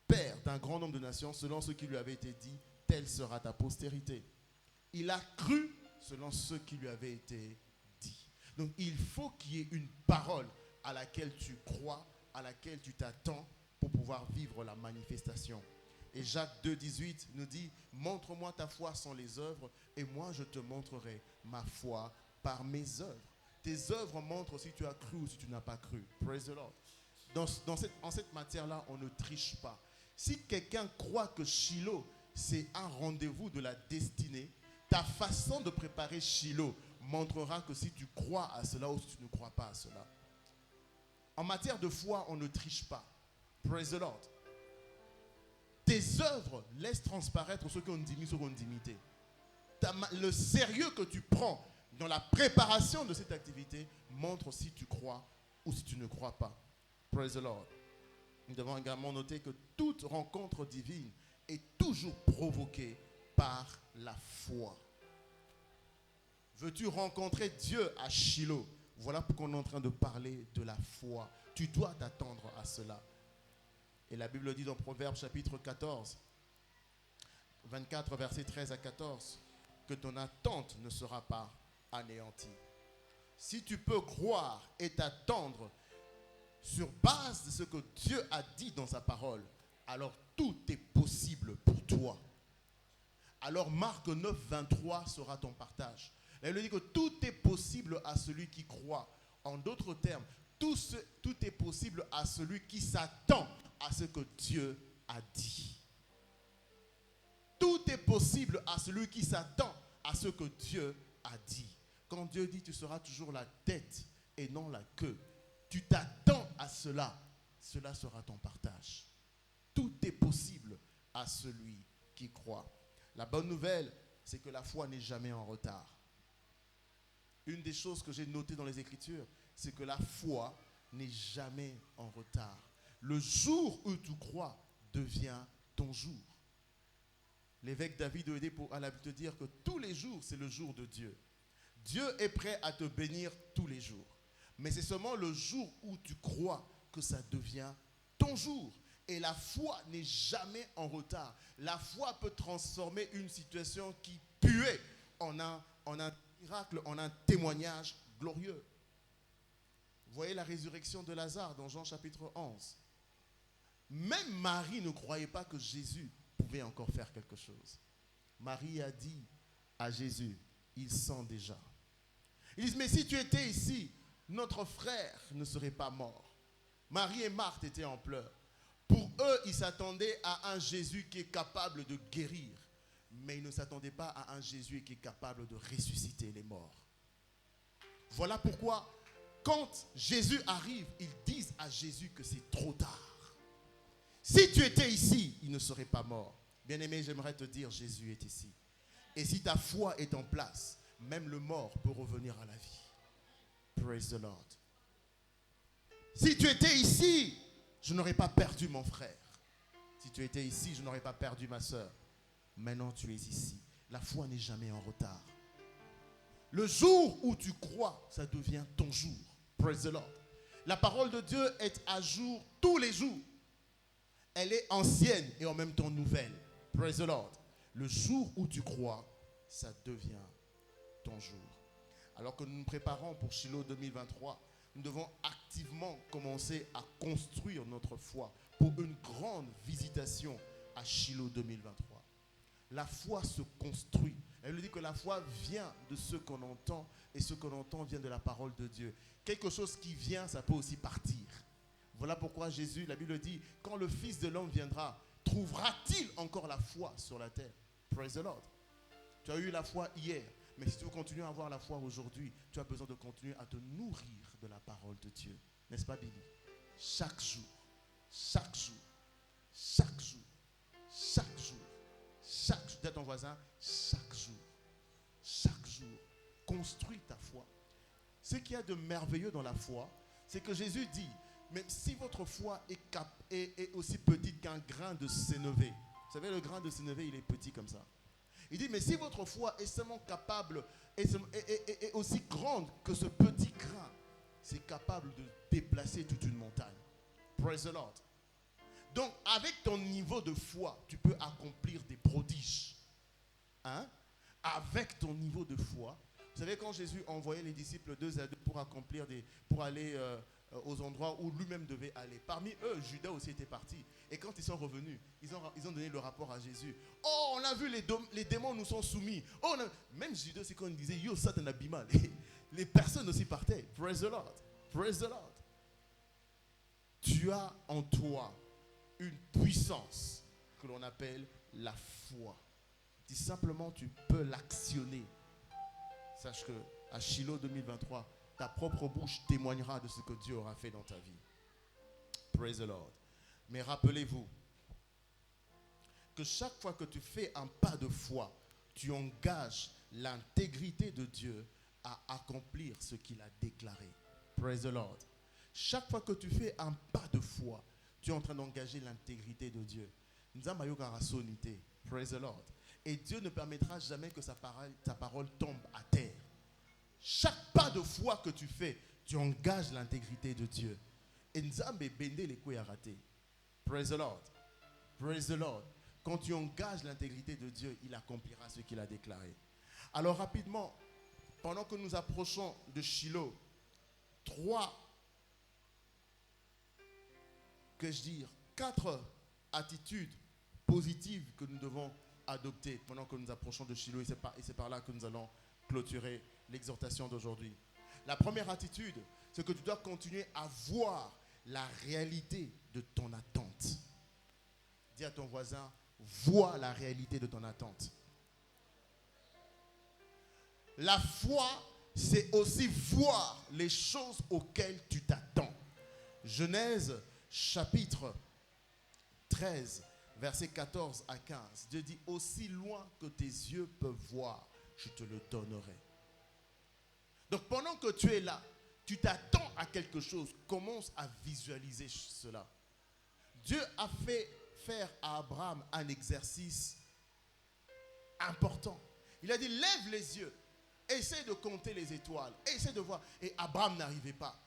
père d'un grand nombre de nations selon ce qui lui avait été dit. Telle sera ta postérité. Il a cru selon ce qui lui avait été dit. Donc il faut qu'il y ait une parole à laquelle tu crois, à laquelle tu t'attends pour pouvoir vivre la manifestation. Et Jacques 2, 18 nous dit, montre-moi ta foi sans les œuvres et moi je te montrerai ma foi par mes œuvres. Tes œuvres montrent si tu as cru ou si tu n'as pas cru. Praise the Lord. En cette matière-là, on ne triche pas. Si quelqu'un croit que Shiloh, c'est un rendez-vous de la destinée, ta façon de préparer Shiloh montrera que si tu crois à cela ou si tu ne crois pas à cela. En matière de foi, on ne triche pas. Praise the Lord. Tes œuvres laissent transparaître ceux qui ont dit, ceux qui ont dimité. Le sérieux que tu prends dans la préparation de cette activité montre si tu crois ou si tu ne crois pas. Praise the Lord. Nous devons également noter que toute rencontre divine est toujours provoquée par la foi. Veux-tu rencontrer Dieu à Shiloh? Voilà pourquoi on est en train de parler de la foi. Tu dois t'attendre à cela. Et la Bible dit dans Proverbes chapitre 14, 24 versets 13 à 14, que ton attente ne sera pas anéantie. Si tu peux croire et t'attendre sur base de ce que Dieu a dit dans sa parole, alors tout est possible pour toi. Alors Marc 9, 23 sera ton partage. La Bible dit que tout est possible à celui qui croit. En d'autres termes, tout est possible à celui qui s'attend à ce que Dieu a dit. Tout est possible à celui qui s'attend à ce que Dieu a dit. Quand Dieu dit, tu seras toujours la tête et non la queue. Tu t'attends à cela. Cela sera ton partage. Tout est possible à celui qui croit. La bonne nouvelle, c'est que la foi n'est jamais en retard. Une des choses que j'ai notées dans les Écritures, c'est que la foi n'est jamais en retard. Le jour où tu crois devient ton jour. L'évêque David a te dire que tous les jours, c'est le jour de Dieu. Dieu est prêt à te bénir tous les jours. Mais c'est seulement le jour où tu crois que ça devient ton jour. Et la foi n'est jamais en retard. La foi peut transformer une situation qui puait en un miracle, en un témoignage glorieux. Vous voyez la résurrection de Lazare dans Jean chapitre 11. Même Marie ne croyait pas que Jésus pouvait encore faire quelque chose. Marie a dit à Jésus, il sent déjà. Ils disent, mais si tu étais ici, notre frère ne serait pas mort. Marie et Marthe étaient en pleurs. Pour eux, ils s'attendaient à un Jésus qui est capable de guérir. Mais ils ne s'attendaient pas à un Jésus qui est capable de ressusciter les morts. Voilà pourquoi, quand Jésus arrive, ils disent à Jésus que c'est trop tard. Si tu étais ici, il ne serait pas mort. Bien-aimé, j'aimerais te dire, Jésus est ici. Et si ta foi est en place, même le mort peut revenir à la vie. Praise the Lord. Si tu étais ici, je n'aurais pas perdu mon frère. Si tu étais ici, je n'aurais pas perdu ma soeur. Maintenant, tu es ici. La foi n'est jamais en retard. Le jour où tu crois, ça devient ton jour. Praise the Lord. La parole de Dieu est à jour tous les jours. Elle est ancienne et en même temps nouvelle. Praise the Lord. Le jour où tu crois, ça devient ton jour. Alors que nous nous préparons pour Shiloh 2023, nous devons activement commencer à construire notre foi pour une grande visitation à Shiloh 2023. La foi se construit. Elle nous dit que la foi vient de ce qu'on entend et ce qu'on entend vient de la parole de Dieu. Quelque chose qui vient, ça peut aussi partir. Voilà pourquoi Jésus, la Bible dit, quand le Fils de l'homme viendra, trouvera-t-il encore la foi sur la terre? Praise the Lord. Tu as eu la foi hier, mais si tu veux continuer à avoir la foi aujourd'hui, tu as besoin de continuer à te nourrir de la parole de Dieu. N'est-ce pas, Billy? Chaque jour, chaque jour, chaque jour, chaque jour, chaque jour. Dis à ton voisin, chaque jour, construis ta foi. Ce qu'il y a de merveilleux dans la foi, c'est que Jésus dit, même si votre foi est aussi petite qu'un grain de sénévé. Vous savez, le grain de sénévé, il est petit comme ça. Il dit, mais si votre foi est seulement capable, est aussi grande que ce petit grain, c'est capable de déplacer toute une montagne. Praise the Lord. Donc, avec ton niveau de foi, tu peux accomplir des prodiges. Hein? Avec ton niveau de foi. Vous savez, quand Jésus envoyait les disciples 2 à 2 pour aller aux endroits où lui-même devait aller. Parmi eux, Judas aussi était parti. Et quand ils sont revenus, ils ont donné le rapport à Jésus. Oh, on a vu les démons nous sont soumis. Oh, même Judas, c'est quand il disait, yo, Satan abima. Les personnes aussi partaient. Praise the Lord. Praise the Lord. Tu as en toi une puissance que l'on appelle la foi. Dis simplement, tu peux l'actionner. Sache que à Shiloh 2023, ta propre bouche témoignera de ce que Dieu aura fait dans ta vie. Praise the Lord. Mais rappelez-vous que chaque fois que tu fais un pas de foi, tu engages l'intégrité de Dieu à accomplir ce qu'il a déclaré. Praise the Lord. Chaque fois que tu fais un pas de foi, tu es en train d'engager l'intégrité de Dieu. Praise the Lord. Et Dieu ne permettra jamais que sa parole tombe à terre. Chaque pas de foi que tu fais, tu engages l'intégrité de Dieu. Et Nzambe bende les couilles à rater. Praise the Lord. Praise the Lord. Quand tu engages l'intégrité de Dieu, il accomplira ce qu'il a déclaré. Alors rapidement, pendant que nous approchons de Shiloh, 4 attitudes positives que nous devons adopter pendant que nous approchons de Shiloh. Et c'est par là que nous allons clôturer l'exhortation d'aujourd'hui. La première attitude, c'est que tu dois continuer à voir la réalité de ton attente. Dis à ton voisin, vois la réalité de ton attente. La foi, c'est aussi voir les choses auxquelles tu t'attends. Genèse chapitre 13, versets 14 à 15. Dieu dit, aussi loin que tes yeux peuvent voir, je te le donnerai. Donc pendant que tu es là, tu t'attends à quelque chose, commence à visualiser cela. Dieu a fait faire à Abraham un exercice important. Il a dit, lève les yeux, essaie de compter les étoiles, essaie de voir. Et Abraham n'arrivait pas.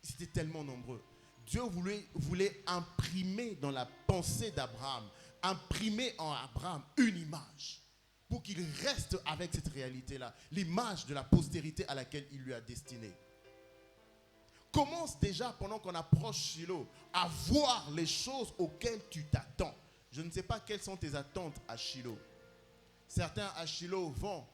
C'était tellement nombreux. Dieu voulait imprimer dans la pensée d'Abraham, imprimer en Abraham une image pour qu'il reste avec cette réalité-là, l'image de la postérité à laquelle il lui a destiné. Commence déjà, pendant qu'on approche Shiloh, à voir les choses auxquelles tu t'attends. Je ne sais pas quelles sont tes attentes à Shiloh. Certains à Shiloh vont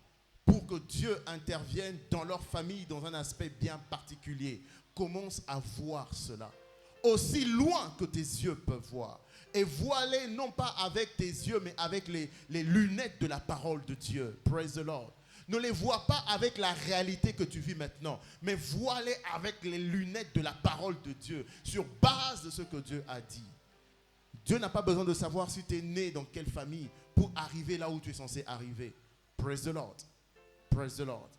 pour que Dieu intervienne dans leur famille dans un aspect bien particulier. Commence à voir cela. Aussi loin que tes yeux peuvent voir. Et vois-les non pas avec tes yeux, mais avec les lunettes de la parole de Dieu. Praise the Lord. Ne les vois pas avec la réalité que tu vis maintenant, mais vois-les avec les lunettes de la parole de Dieu, sur base de ce que Dieu a dit. Dieu n'a pas besoin de savoir si tu es né dans quelle famille pour arriver là où tu es censé arriver. Praise the Lord. Praise the Lord.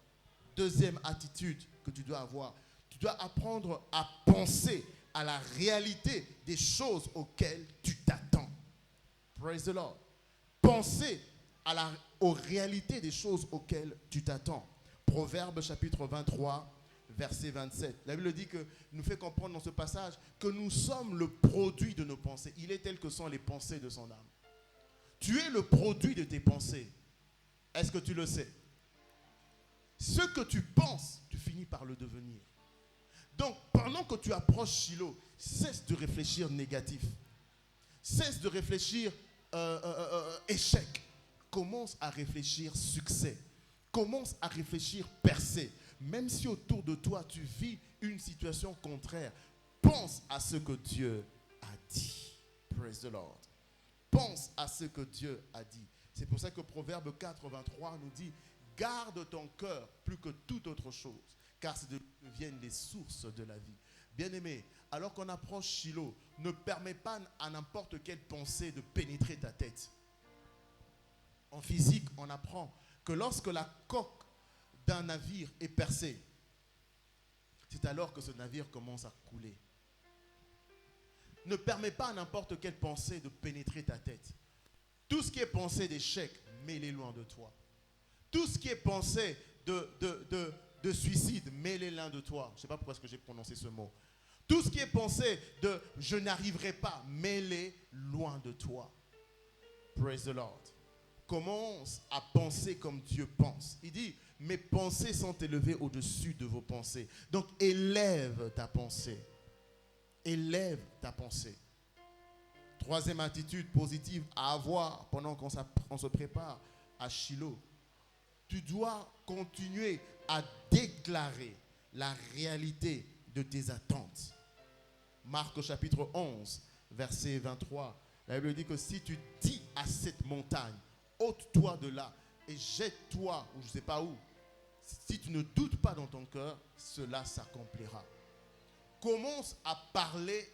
Deuxième attitude que tu dois avoir, tu dois apprendre à penser à la réalité des choses auxquelles tu t'attends. Praise the Lord. Penser aux réalités des choses auxquelles tu t'attends. Proverbe chapitre 23, verset 27. La Bible dit que nous fait comprendre dans ce passage que nous sommes le produit de nos pensées. Il est tel que sont les pensées de son âme. Tu es le produit de tes pensées. Est-ce que tu le sais? Ce que tu penses, tu finis par le devenir. Donc, pendant que tu approches Shiloh, cesse de réfléchir négatif. Cesse de réfléchir échec. Commence à réfléchir succès. Commence à réfléchir percée. Même si autour de toi, tu vis une situation contraire, pense à ce que Dieu a dit. Praise the Lord. Pense à ce que Dieu a dit. C'est pour ça que Proverbe 4, 23 nous dit « Garde ton cœur plus que toute autre chose, car c'est de là que viennent les sources de la vie. » Bien-aimé, alors qu'on approche Shiloh, ne permets pas à n'importe quelle pensée de pénétrer ta tête. En physique, on apprend que lorsque la coque d'un navire est percée, c'est alors que ce navire commence à couler. Ne permets pas à n'importe quelle pensée de pénétrer ta tête. Tout ce qui est pensée d'échec, mets-les loin de toi. Tout ce qui est pensée de suicide, mets-les loin de toi. Je ne sais pas pourquoi est-ce que j'ai prononcé ce mot. Tout ce qui est pensée de je n'arriverai pas, mets-les loin de toi. Praise the Lord. Commence à penser comme Dieu pense. Il dit, mes pensées sont élevées au-dessus de vos pensées. Donc, élève ta pensée. Élève ta pensée. Troisième attitude positive à avoir pendant qu'on se prépare à Shiloh. Tu dois continuer à déclarer la réalité de tes attentes. Marc au chapitre 11, verset 23. La Bible dit que si tu dis à cette montagne, ôte-toi de là et jette-toi, ou je ne sais pas où. Si tu ne doutes pas dans ton cœur, cela s'accomplira. Commence à parler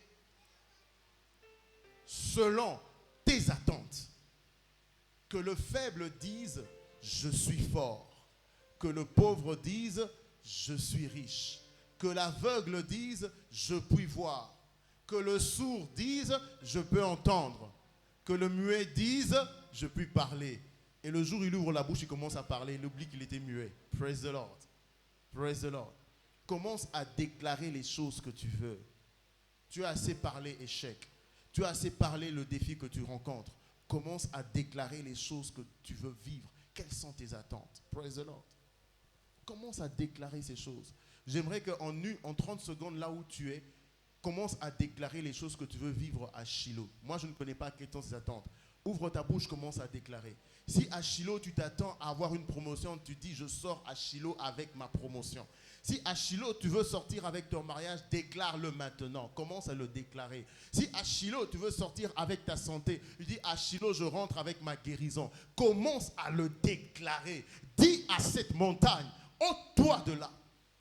selon tes attentes. Que le faible dise, je suis fort. Que le pauvre dise, je suis riche. Que l'aveugle dise, je puis voir. Que le sourd dise, je peux entendre. Que le muet dise, je puis parler. Et le jour où il ouvre la bouche, il commence à parler. Il oublie qu'il était muet. Praise the Lord. Praise the Lord. Commence à déclarer les choses que tu veux. Tu as assez parlé échec. Tu as assez parlé le défi que tu rencontres. Commence à déclarer les choses que tu veux vivre. Quelles sont tes attentes? Praise the Lord. Commence à déclarer ces choses. J'aimerais qu'en 30 secondes, là où tu es, commence à déclarer les choses que tu veux vivre à Shiloh. Moi, je ne connais pas quelles sont tes attentes. Ouvre ta bouche, commence à déclarer. Si à Shiloh, tu t'attends à avoir une promotion, tu dis, je sors à Shiloh avec ma promotion. Si à Shiloh, tu veux sortir avec ton mariage, déclare-le maintenant. Commence à le déclarer. Si à Shiloh, tu veux sortir avec ta santé, tu dis, à Shiloh, je rentre avec ma guérison. Commence à le déclarer. Dis à cette montagne, ôte-toi de là.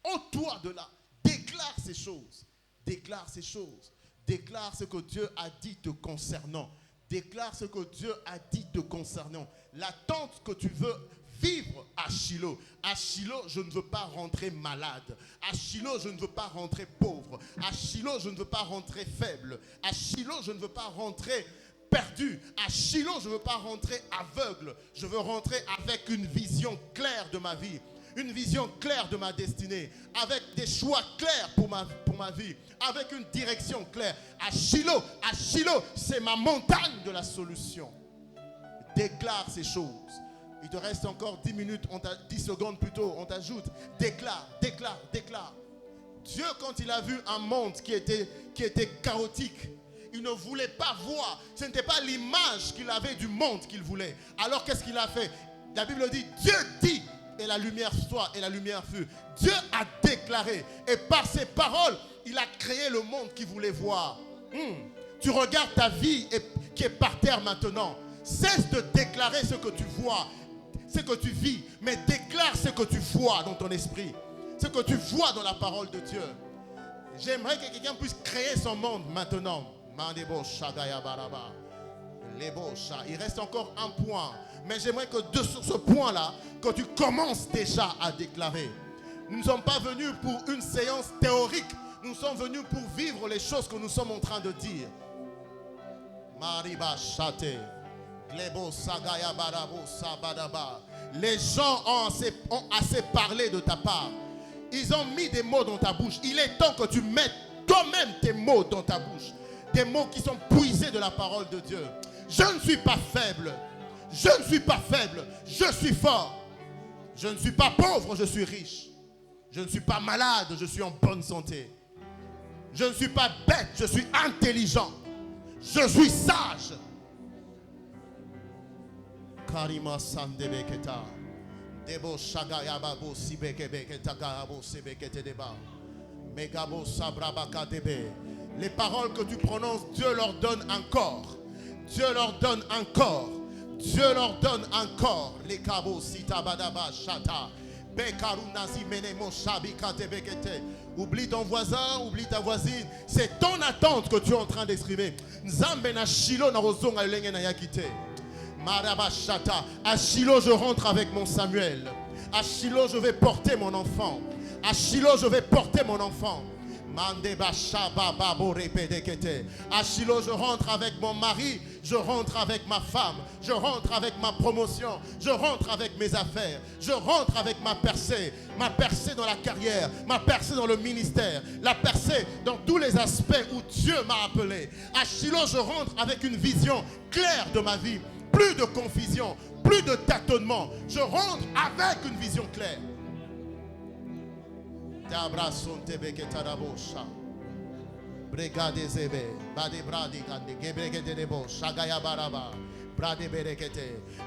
Ôte-toi de là. Déclare ces choses. Déclare ces choses. Déclare ce que Dieu a dit te concernant. Déclare ce que Dieu a dit te concernant. L'attente que tu veux vivre à Shiloh. À Shiloh, je ne veux pas rentrer malade. À Shiloh, je ne veux pas rentrer pauvre. À Shiloh, je ne veux pas rentrer faible. À Shiloh, je ne veux pas rentrer perdu. À Shiloh, je ne veux pas rentrer aveugle. Je veux rentrer avec une vision claire de ma vie. Une vision claire de ma destinée, avec des choix clairs pour ma vie, avec une direction claire. À Shiloh, c'est ma montagne de la solution. Déclare ces choses. Il te reste encore 10 minutes, 10 secondes plutôt, on t'ajoute. Déclare. Dieu, quand il a vu un monde qui était chaotique, il ne voulait pas voir. Ce n'était pas l'image qu'il avait du monde qu'il voulait. Alors qu'est-ce qu'il a fait? La Bible dit, Dieu dit, et la lumière soit, et la lumière fut. Dieu a déclaré, et par ses paroles, il a créé le monde qu'il voulait voir. Tu regardes ta vie qui est par terre maintenant. Cesse de déclarer ce que tu vois, ce que tu vis, mais déclare ce que tu vois dans ton esprit, ce que tu vois dans la parole de Dieu. J'aimerais que quelqu'un puisse créer son monde maintenant. Il reste encore un point, mais j'aimerais que sur ce point-là, que tu commences déjà à déclarer. Nous ne sommes pas venus pour une séance théorique, nous sommes venus pour vivre les choses que nous sommes en train de dire. Les gens ont assez parlé de ta part. Ils ont mis des mots dans ta bouche. Il est temps que tu mettes toi-même tes mots dans ta bouche. Des mots qui sont puisés de la parole de Dieu. Je ne suis pas faible. Je ne suis pas faible. Je suis fort. Je ne suis pas pauvre, je suis riche. Je ne suis pas malade, je suis en bonne santé. Je ne suis pas bête, je suis intelligent. Je suis sage. Karima Sandebeketa. Debo Shagayababo Sibekebeketa Garabo Sebekete Deba. Megabo Sabrabaka Debe. Les paroles que tu prononces, Dieu leur donne encore. Dieu leur donne encore. Dieu leur donne encore. Les Kabo Sitabadaba Shata. Bekarunazi Menemo Shabika Tebekete. Oublie ton voisin, oublie ta voisine. C'est ton attente que tu es en train d'exprimer. Nzambe na Shilo na rozonga lenge na yakite. Marabashata. À Shilo, je rentre avec mon Samuel. À Shilo, je vais porter mon enfant. À Shilo, je vais porter mon enfant. À Shilo, je rentre avec mon mari. Je rentre avec ma femme. Je rentre avec ma promotion. Je rentre avec mes affaires. Je rentre avec ma percée. Ma percée dans la carrière. Ma percée dans le ministère. La percée dans tous les aspects où Dieu m'a appelé. À Shilo, je rentre avec une vision claire de ma vie. Plus de confusion, plus de tâtonnement. Je rentre avec une vision claire.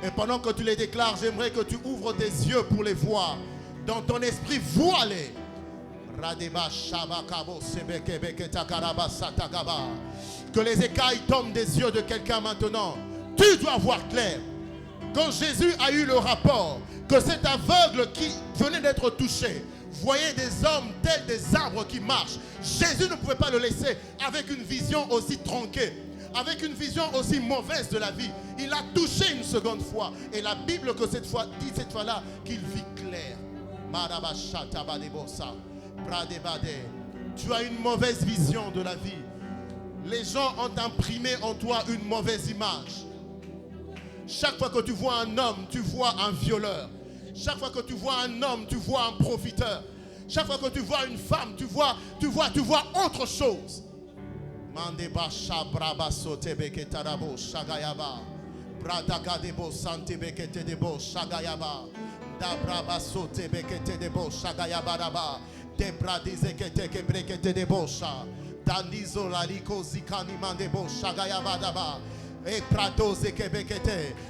Et pendant que tu les déclares, j'aimerais que tu ouvres tes yeux pour les voir. Dans ton esprit, vois-les. Que les écailles tombent des yeux de quelqu'un maintenant. Tu dois voir clair. Quand Jésus a eu le rapport que cet aveugle qui venait d'être touché voyait des hommes tels des arbres qui marchent, Jésus ne pouvait pas le laisser avec une vision aussi tronquée, avec une vision aussi mauvaise de la vie. Il a touché une seconde fois. Et la Bible que cette fois dit cette fois-là qu'il vit clair. Tu as une mauvaise vision de la vie. Les gens ont imprimé en toi une mauvaise image. Chaque fois que tu vois un homme, tu vois un violeur. Chaque fois que tu vois un homme, tu vois un profiteur. Chaque fois que tu vois une femme, tu vois autre chose.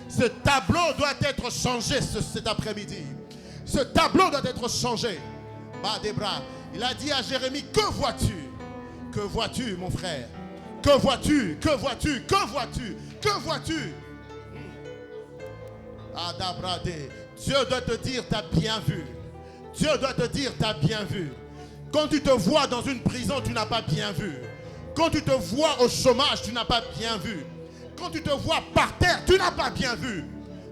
Ce tableau doit être changé cet après-midi. Ce tableau doit être changé. Il a dit à Jérémie, que vois-tu? Que vois-tu, mon frère? Que vois-tu? Que vois-tu? Que vois-tu? Que vois-tu? Dieu doit te dire, t'as bien vu. Dieu doit te dire, t'as bien vu. Quand tu te vois dans une prison, tu n'as pas bien vu. Quand tu te vois au chômage, tu n'as pas bien vu. Quand tu te vois par terre, tu n'as pas bien vu.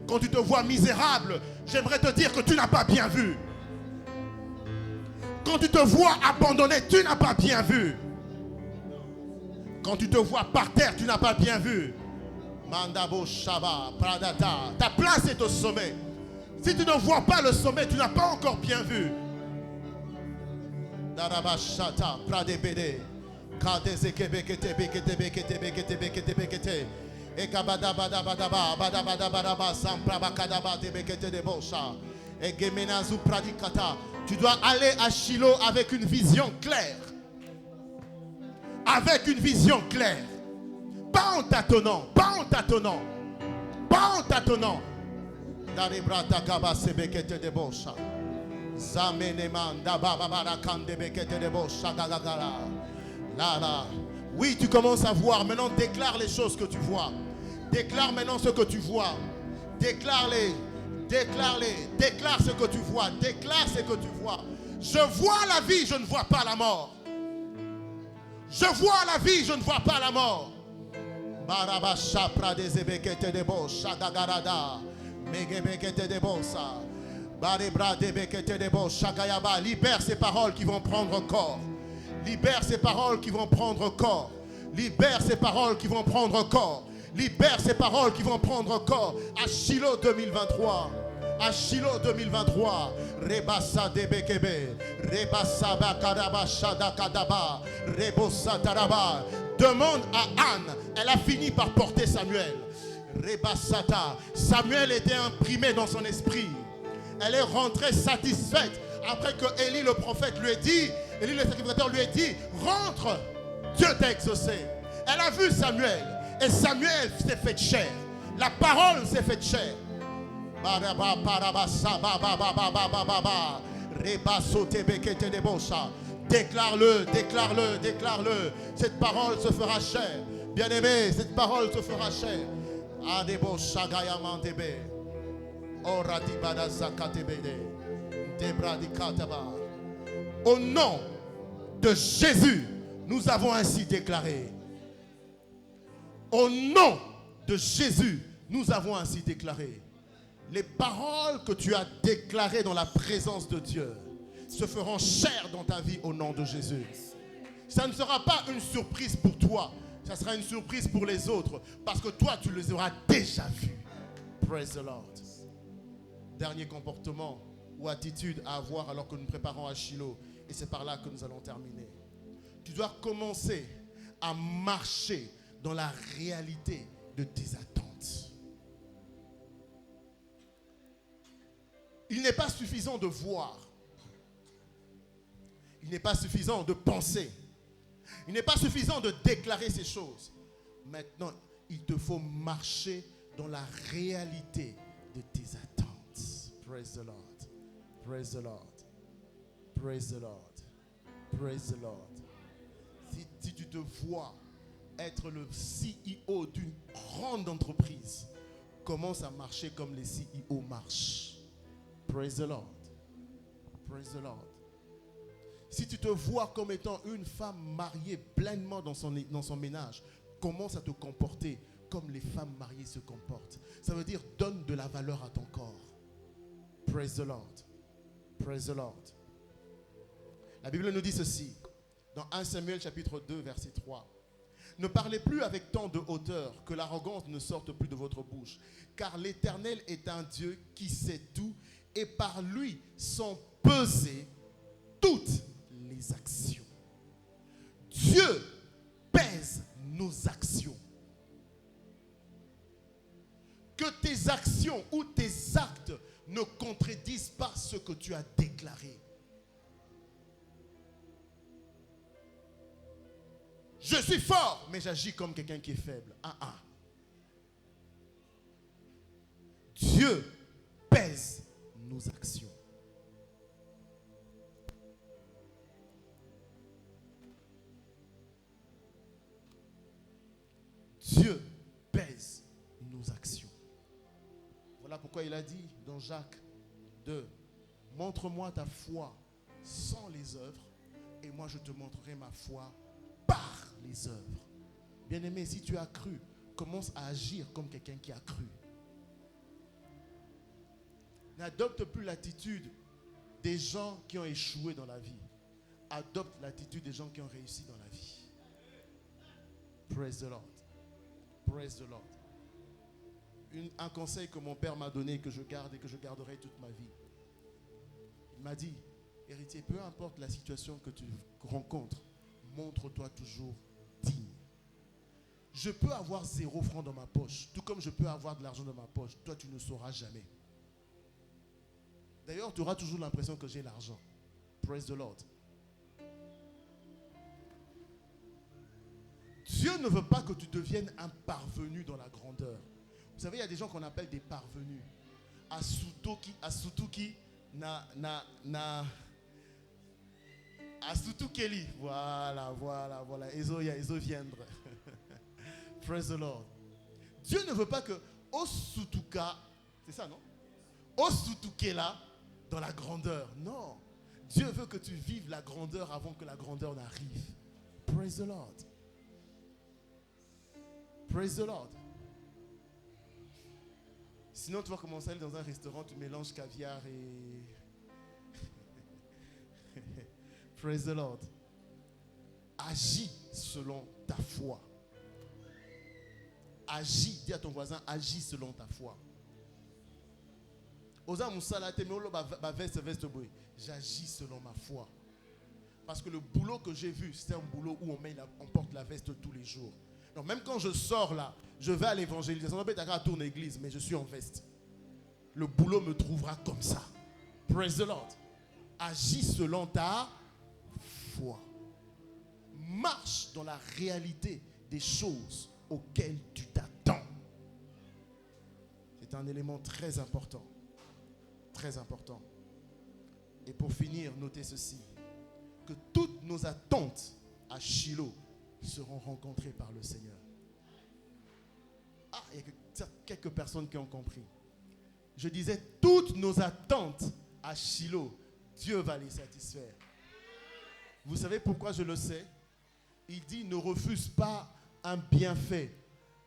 Quand tu te vois misérable, j'aimerais te dire que tu n'as pas bien vu. Quand tu te vois abandonné, tu n'as pas bien vu. Quand tu te vois par terre, tu n'as pas bien vu. Mandabo Shaba, Pradata. Ta place est au sommet. Si tu ne vois pas le sommet, tu n'as pas encore bien vu. Darabashata, Pradebede. Kadezekebekete, bekete, bekete, bekete, bekete, bekete. Ekabadabadabadaba, badabadabadaba, samprabakadaba, debekete de bosha. Egemenazu pradikata. Tu dois aller à Shiloh avec une vision claire. Avec une vision claire. Pas en tâtonnant, pas en tâtonnant. Pas en tâtonnant. Oui, tu commences à voir. Maintenant, déclare les choses que tu vois. Déclare maintenant ce que tu vois. Déclare-les. Déclare-les. Déclare ce que tu vois. Déclare ce que tu vois. Je vois la vie, je ne vois pas la mort. Je vois la vie, je ne vois pas la mort. Libère ces paroles qui vont prendre corps. Libère ces paroles qui vont prendre corps. Libère ces paroles qui vont prendre corps. Libère ces paroles qui vont prendre corps. À Shiloh 2023. À Shiloh 2023. Rebassa debekebe. Rebassa bakaraba shadakadaba. Rebossa taraba. Demande à Anne. Elle a fini par porter Samuel. Rebassata. Samuel était imprimé dans son esprit. Elle est rentrée satisfaite après que Élie le prophète lui ait dit, Élie le sacrificateur lui ait dit, rentre, Dieu t'a exaucé. Elle a vu Samuel et Samuel s'est fait chair. La parole s'est faite chair. Déclare-le, déclare-le, déclare-le. Cette parole se fera chair. Bien-aimé, cette parole se fera chair. Au nom de Jésus, nous avons ainsi déclaré. Au nom de Jésus, nous avons ainsi déclaré. Les paroles que tu as déclarées dans la présence de Dieu se feront chair dans ta vie au nom de Jésus. Ça ne sera pas une surprise pour toi, ça sera une surprise pour les autres, parce que toi, tu les auras déjà vus. Praise the Lord. Dernier comportement ou attitude à avoir alors que nous préparons à Shiloh, et c'est par là que nous allons terminer. Tu dois commencer à marcher dans la réalité de tes attentes. Il n'est pas suffisant de voir. Il n'est pas suffisant de penser. Il n'est pas suffisant de déclarer ces choses. Maintenant, il te faut marcher dans la réalité de tes attentes. Praise the Lord. Praise the Lord. Praise the Lord. Praise the Lord. Si tu te vois être le CEO d'une grande entreprise, commence à marcher comme les CEO marchent. Praise the Lord. Praise the Lord. Si tu te vois comme étant une femme mariée pleinement dans son ménage, commence à te comporter comme les femmes mariées se comportent. Ça veut dire donne de la valeur à ton corps. Praise the Lord. Praise the Lord. La Bible nous dit ceci dans 1 Samuel chapitre 2 verset 3. Ne parlez plus avec tant de hauteur, que l'arrogance ne sorte plus de votre bouche, car l'Éternel est un Dieu qui sait tout et par lui sont pesées toutes les actions. Dieu pèse nos actions. Que tes actions ou tes actes ne contredisent pas ce que tu as déclaré. Je suis fort, mais j'agis comme quelqu'un qui est faible. Dieu pèse nos actions. Dieu pèse nos actions. Voilà pourquoi il a dit dans Jacques 2, montre-moi ta foi sans les œuvres, et moi je te montrerai ma foi par les œuvres. Bien-aimé, si tu as cru, commence à agir comme quelqu'un qui a cru. N'adopte plus l'attitude des gens qui ont échoué dans la vie. Adopte l'attitude des gens qui ont réussi dans la vie. Praise the Lord. Praise the Lord. Un conseil que mon père m'a donné, que je garde et que je garderai toute ma vie. Il m'a dit, héritier, peu importe la situation que tu rencontres, montre-toi toujours digne. Je peux avoir 0 franc dans ma poche, tout comme je peux avoir de l'argent dans ma poche. Toi, tu ne sauras jamais. D'ailleurs, tu auras toujours l'impression que j'ai l'argent. Praise the Lord. Dieu ne veut pas que tu deviennes un parvenu dans la grandeur. Vous savez, il y a des gens qu'on appelle des parvenus. Asutuki Asutukeli. Voilà. Ezo viendre. Praise the Lord. Dieu ne veut pas que Osutuka, c'est ça, non? Osutukela dans la grandeur. Non. Dieu veut que tu vives la grandeur avant que la grandeur n'arrive. Praise the Lord. Praise the Lord. Sinon, tu vas commencer à aller dans un restaurant, tu mélanges caviar et... Praise the Lord. Agis selon ta foi. Agis, dis à ton voisin, agis selon ta foi. J'agis selon ma foi. Parce que le boulot que j'ai vu, c'est un boulot où on porte la veste tous les jours. Donc même quand je sors là, je vais à l'évangélisation. Je ne tourne l'église, mais je suis en veste. Le boulot me trouvera comme ça. Praise the Lord. Agis selon ta foi. Marche dans la réalité des choses auxquelles tu t'attends. C'est un élément très important. Très important. Et pour finir, notez ceci. Que toutes nos attentes à Shiloh seront rencontrées par le Seigneur. Ah, il y a quelques personnes qui ont compris. Je disais, toutes nos attentes à Shiloh, Dieu va les satisfaire. Vous savez pourquoi je le sais? Il dit, ne refuse pas un bienfait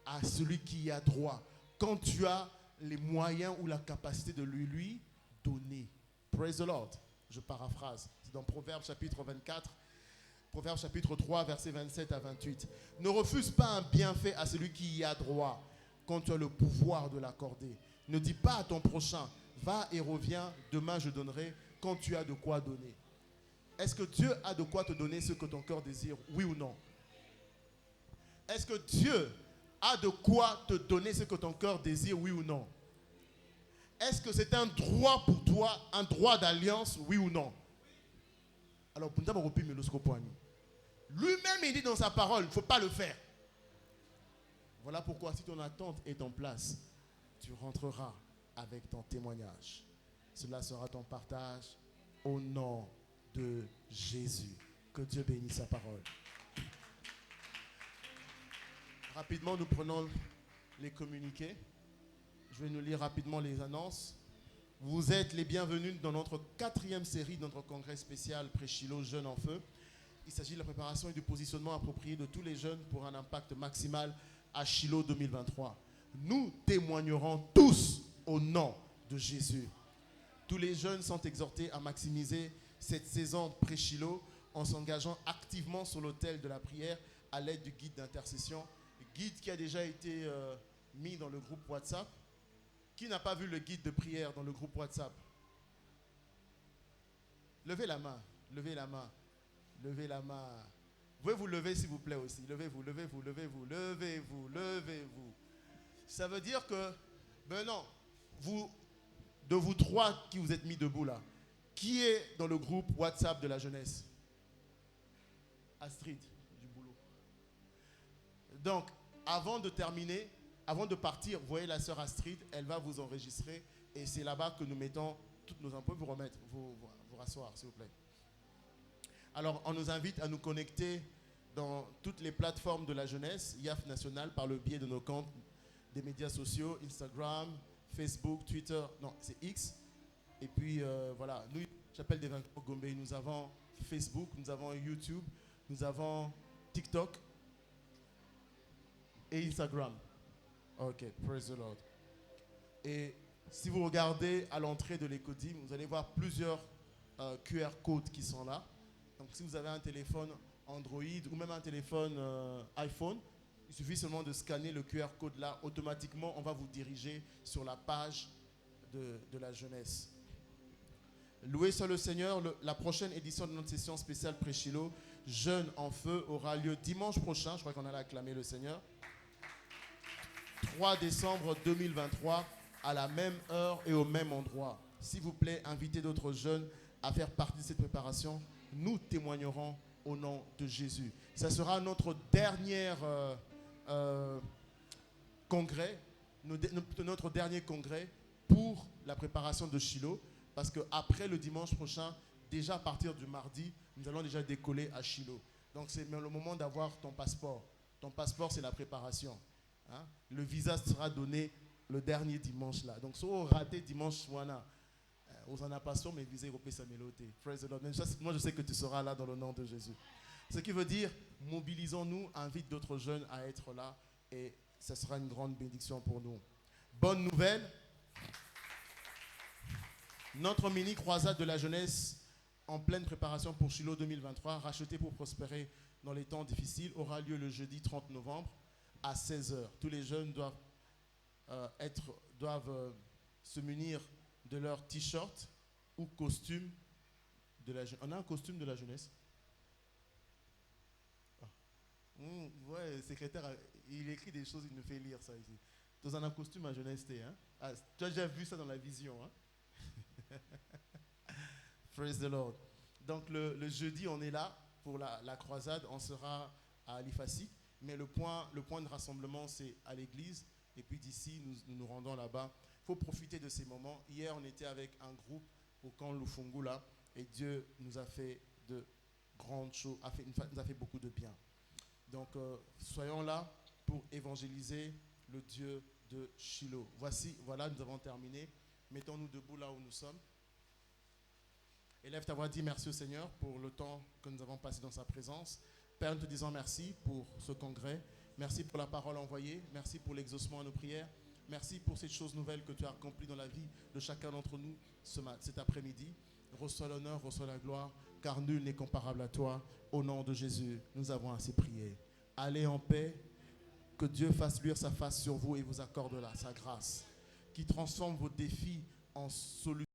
à celui qui y a droit quand tu as les moyens ou la capacité de lui donner. Praise the Lord. Je paraphrase. C'est dans Proverbes chapitre 24, Proverbes chapitre 3, versets 27 à 28. Ne refuse pas un bienfait à celui qui y a droit quand tu as le pouvoir de l'accorder. Ne dis pas à ton prochain, va et reviens, demain je donnerai, quand tu as de quoi donner. Est-ce que Dieu a de quoi te donner ce que ton cœur désire, oui ou non? Est-ce que Dieu a de quoi te donner ce que ton cœur désire, oui ou non? Est-ce que c'est un droit pour toi, un droit d'alliance, oui ou non? Alors, lui-même, il dit dans sa parole, il ne faut pas le faire. Voilà pourquoi, si ton attente est en place, tu rentreras avec ton témoignage. Cela sera ton partage au nom de Jésus. Que Dieu bénisse sa parole. Rapidement, nous prenons les communiqués. Je vais nous lire rapidement les annonces. Vous êtes les bienvenus dans notre 4e série de notre congrès spécial Pré-Shiloh Jeunes en Feu. Il s'agit de la préparation et du positionnement approprié de tous les jeunes pour un impact maximal à Shiloh 2023. Nous témoignerons tous au nom de Jésus. Tous les jeunes sont exhortés à maximiser cette saison Pré-Shiloh en s'engageant activement sur l'autel de la prière à l'aide du guide d'intercession. Guide qui a déjà été mis dans le groupe WhatsApp. Qui n'a pas vu le guide de prière dans le groupe WhatsApp? Levez la main, levez la main, levez la main. Vous pouvez vous lever s'il vous plaît aussi. Levez-vous, levez-vous, levez-vous, levez-vous, levez-vous. Ça veut dire que, ben non, de vous trois qui vous êtes mis debout là, qui est dans le groupe WhatsApp de la jeunesse? Astrid, du boulot. Donc, avant de terminer, avant de partir, vous voyez la sœur Astrid, elle va vous enregistrer et c'est là-bas que nous mettons toutes nos impôts. Vous remettre, vous rasseoir s'il vous plaît. Alors, on nous invite à nous connecter dans toutes les plateformes de la jeunesse, IAF National, par le biais de nos comptes des médias sociaux, Instagram, Facebook, Twitter, non, c'est X. Et puis, voilà, nous, Chapelle des Vainqueurs Gombe, nous avons Facebook, nous avons YouTube, nous avons TikTok et Instagram. Ok, praise the Lord. Et si vous regardez à l'entrée de l'Ecodim, vous allez voir plusieurs QR codes qui sont là. Donc si vous avez un téléphone Android ou même un téléphone iPhone, il suffit seulement de scanner le QR code là. Automatiquement, on va vous diriger sur la page de la jeunesse. Loué soit le Seigneur. La prochaine édition de notre session spéciale Pré-Shiloh, Jeunes en Feu, aura lieu dimanche prochain. Je crois qu'on allait acclamer le Seigneur. 3 décembre 2023, à la même heure et au même endroit. S'il vous plaît, invitez d'autres jeunes à faire partie de cette préparation, nous témoignerons au nom de Jésus. Ça sera notre dernier congrès, notre dernier congrès pour la préparation de Shiloh, parce qu'après le dimanche prochain, déjà à partir du mardi, nous allons déjà décoller à Shiloh. Donc c'est le moment d'avoir ton passeport. Ton passeport, c'est la préparation. Hein? Le visa sera donné le dernier dimanche là. Donc si on raté dimanche, on en a pas sûr, mais visa européen ça méloté. Praise the Lord. Moi je sais que tu seras là dans le nom de Jésus. Ce qui veut dire, mobilisons-nous, invite d'autres jeunes à être là et ce sera une grande bénédiction pour nous. Bonne nouvelle, notre mini croisade de la jeunesse en pleine préparation pour Shiloh 2023, racheté pour prospérer dans les temps difficiles, aura lieu le jeudi 30 novembre à 16h. Tous les jeunes doivent se munir de leur t-shirt ou costume de la jeunesse. On a un costume de la jeunesse? Ouais, secrétaire, il écrit des choses, il nous fait lire ça ici. Dans un costume à jeunesse, hein? Ah, tu as déjà vu ça dans la vision, hein? Praise the Lord. Donc le jeudi, on est là pour la croisade. On sera à Alifassi, mais le point de rassemblement, c'est à l'église. Et puis d'ici, nous rendons là-bas. Il faut profiter de ces moments. Hier, on était avec un groupe au camp Lufungu là, et Dieu nous a fait de grandes choses, nous a fait beaucoup de bien. Donc, soyons là pour évangéliser le Dieu de Shiloh. Voilà, nous avons terminé. Mettons-nous debout là où nous sommes. Élève ta voix, dis merci au Seigneur pour le temps que nous avons passé dans sa présence. Père, nous te disons merci pour ce congrès. Merci pour la parole envoyée. Merci pour l'exaucement à nos prières. Merci pour ces choses nouvelles que tu as accomplies dans la vie de chacun d'entre nous cet après-midi. Reçois l'honneur, reçois la gloire, car nul n'est comparable à toi. Au nom de Jésus, nous avons ainsi prié. Allez en paix. Que Dieu fasse luire sa face sur vous et vous accorde là sa grâce, qui transforme vos défis en solutions.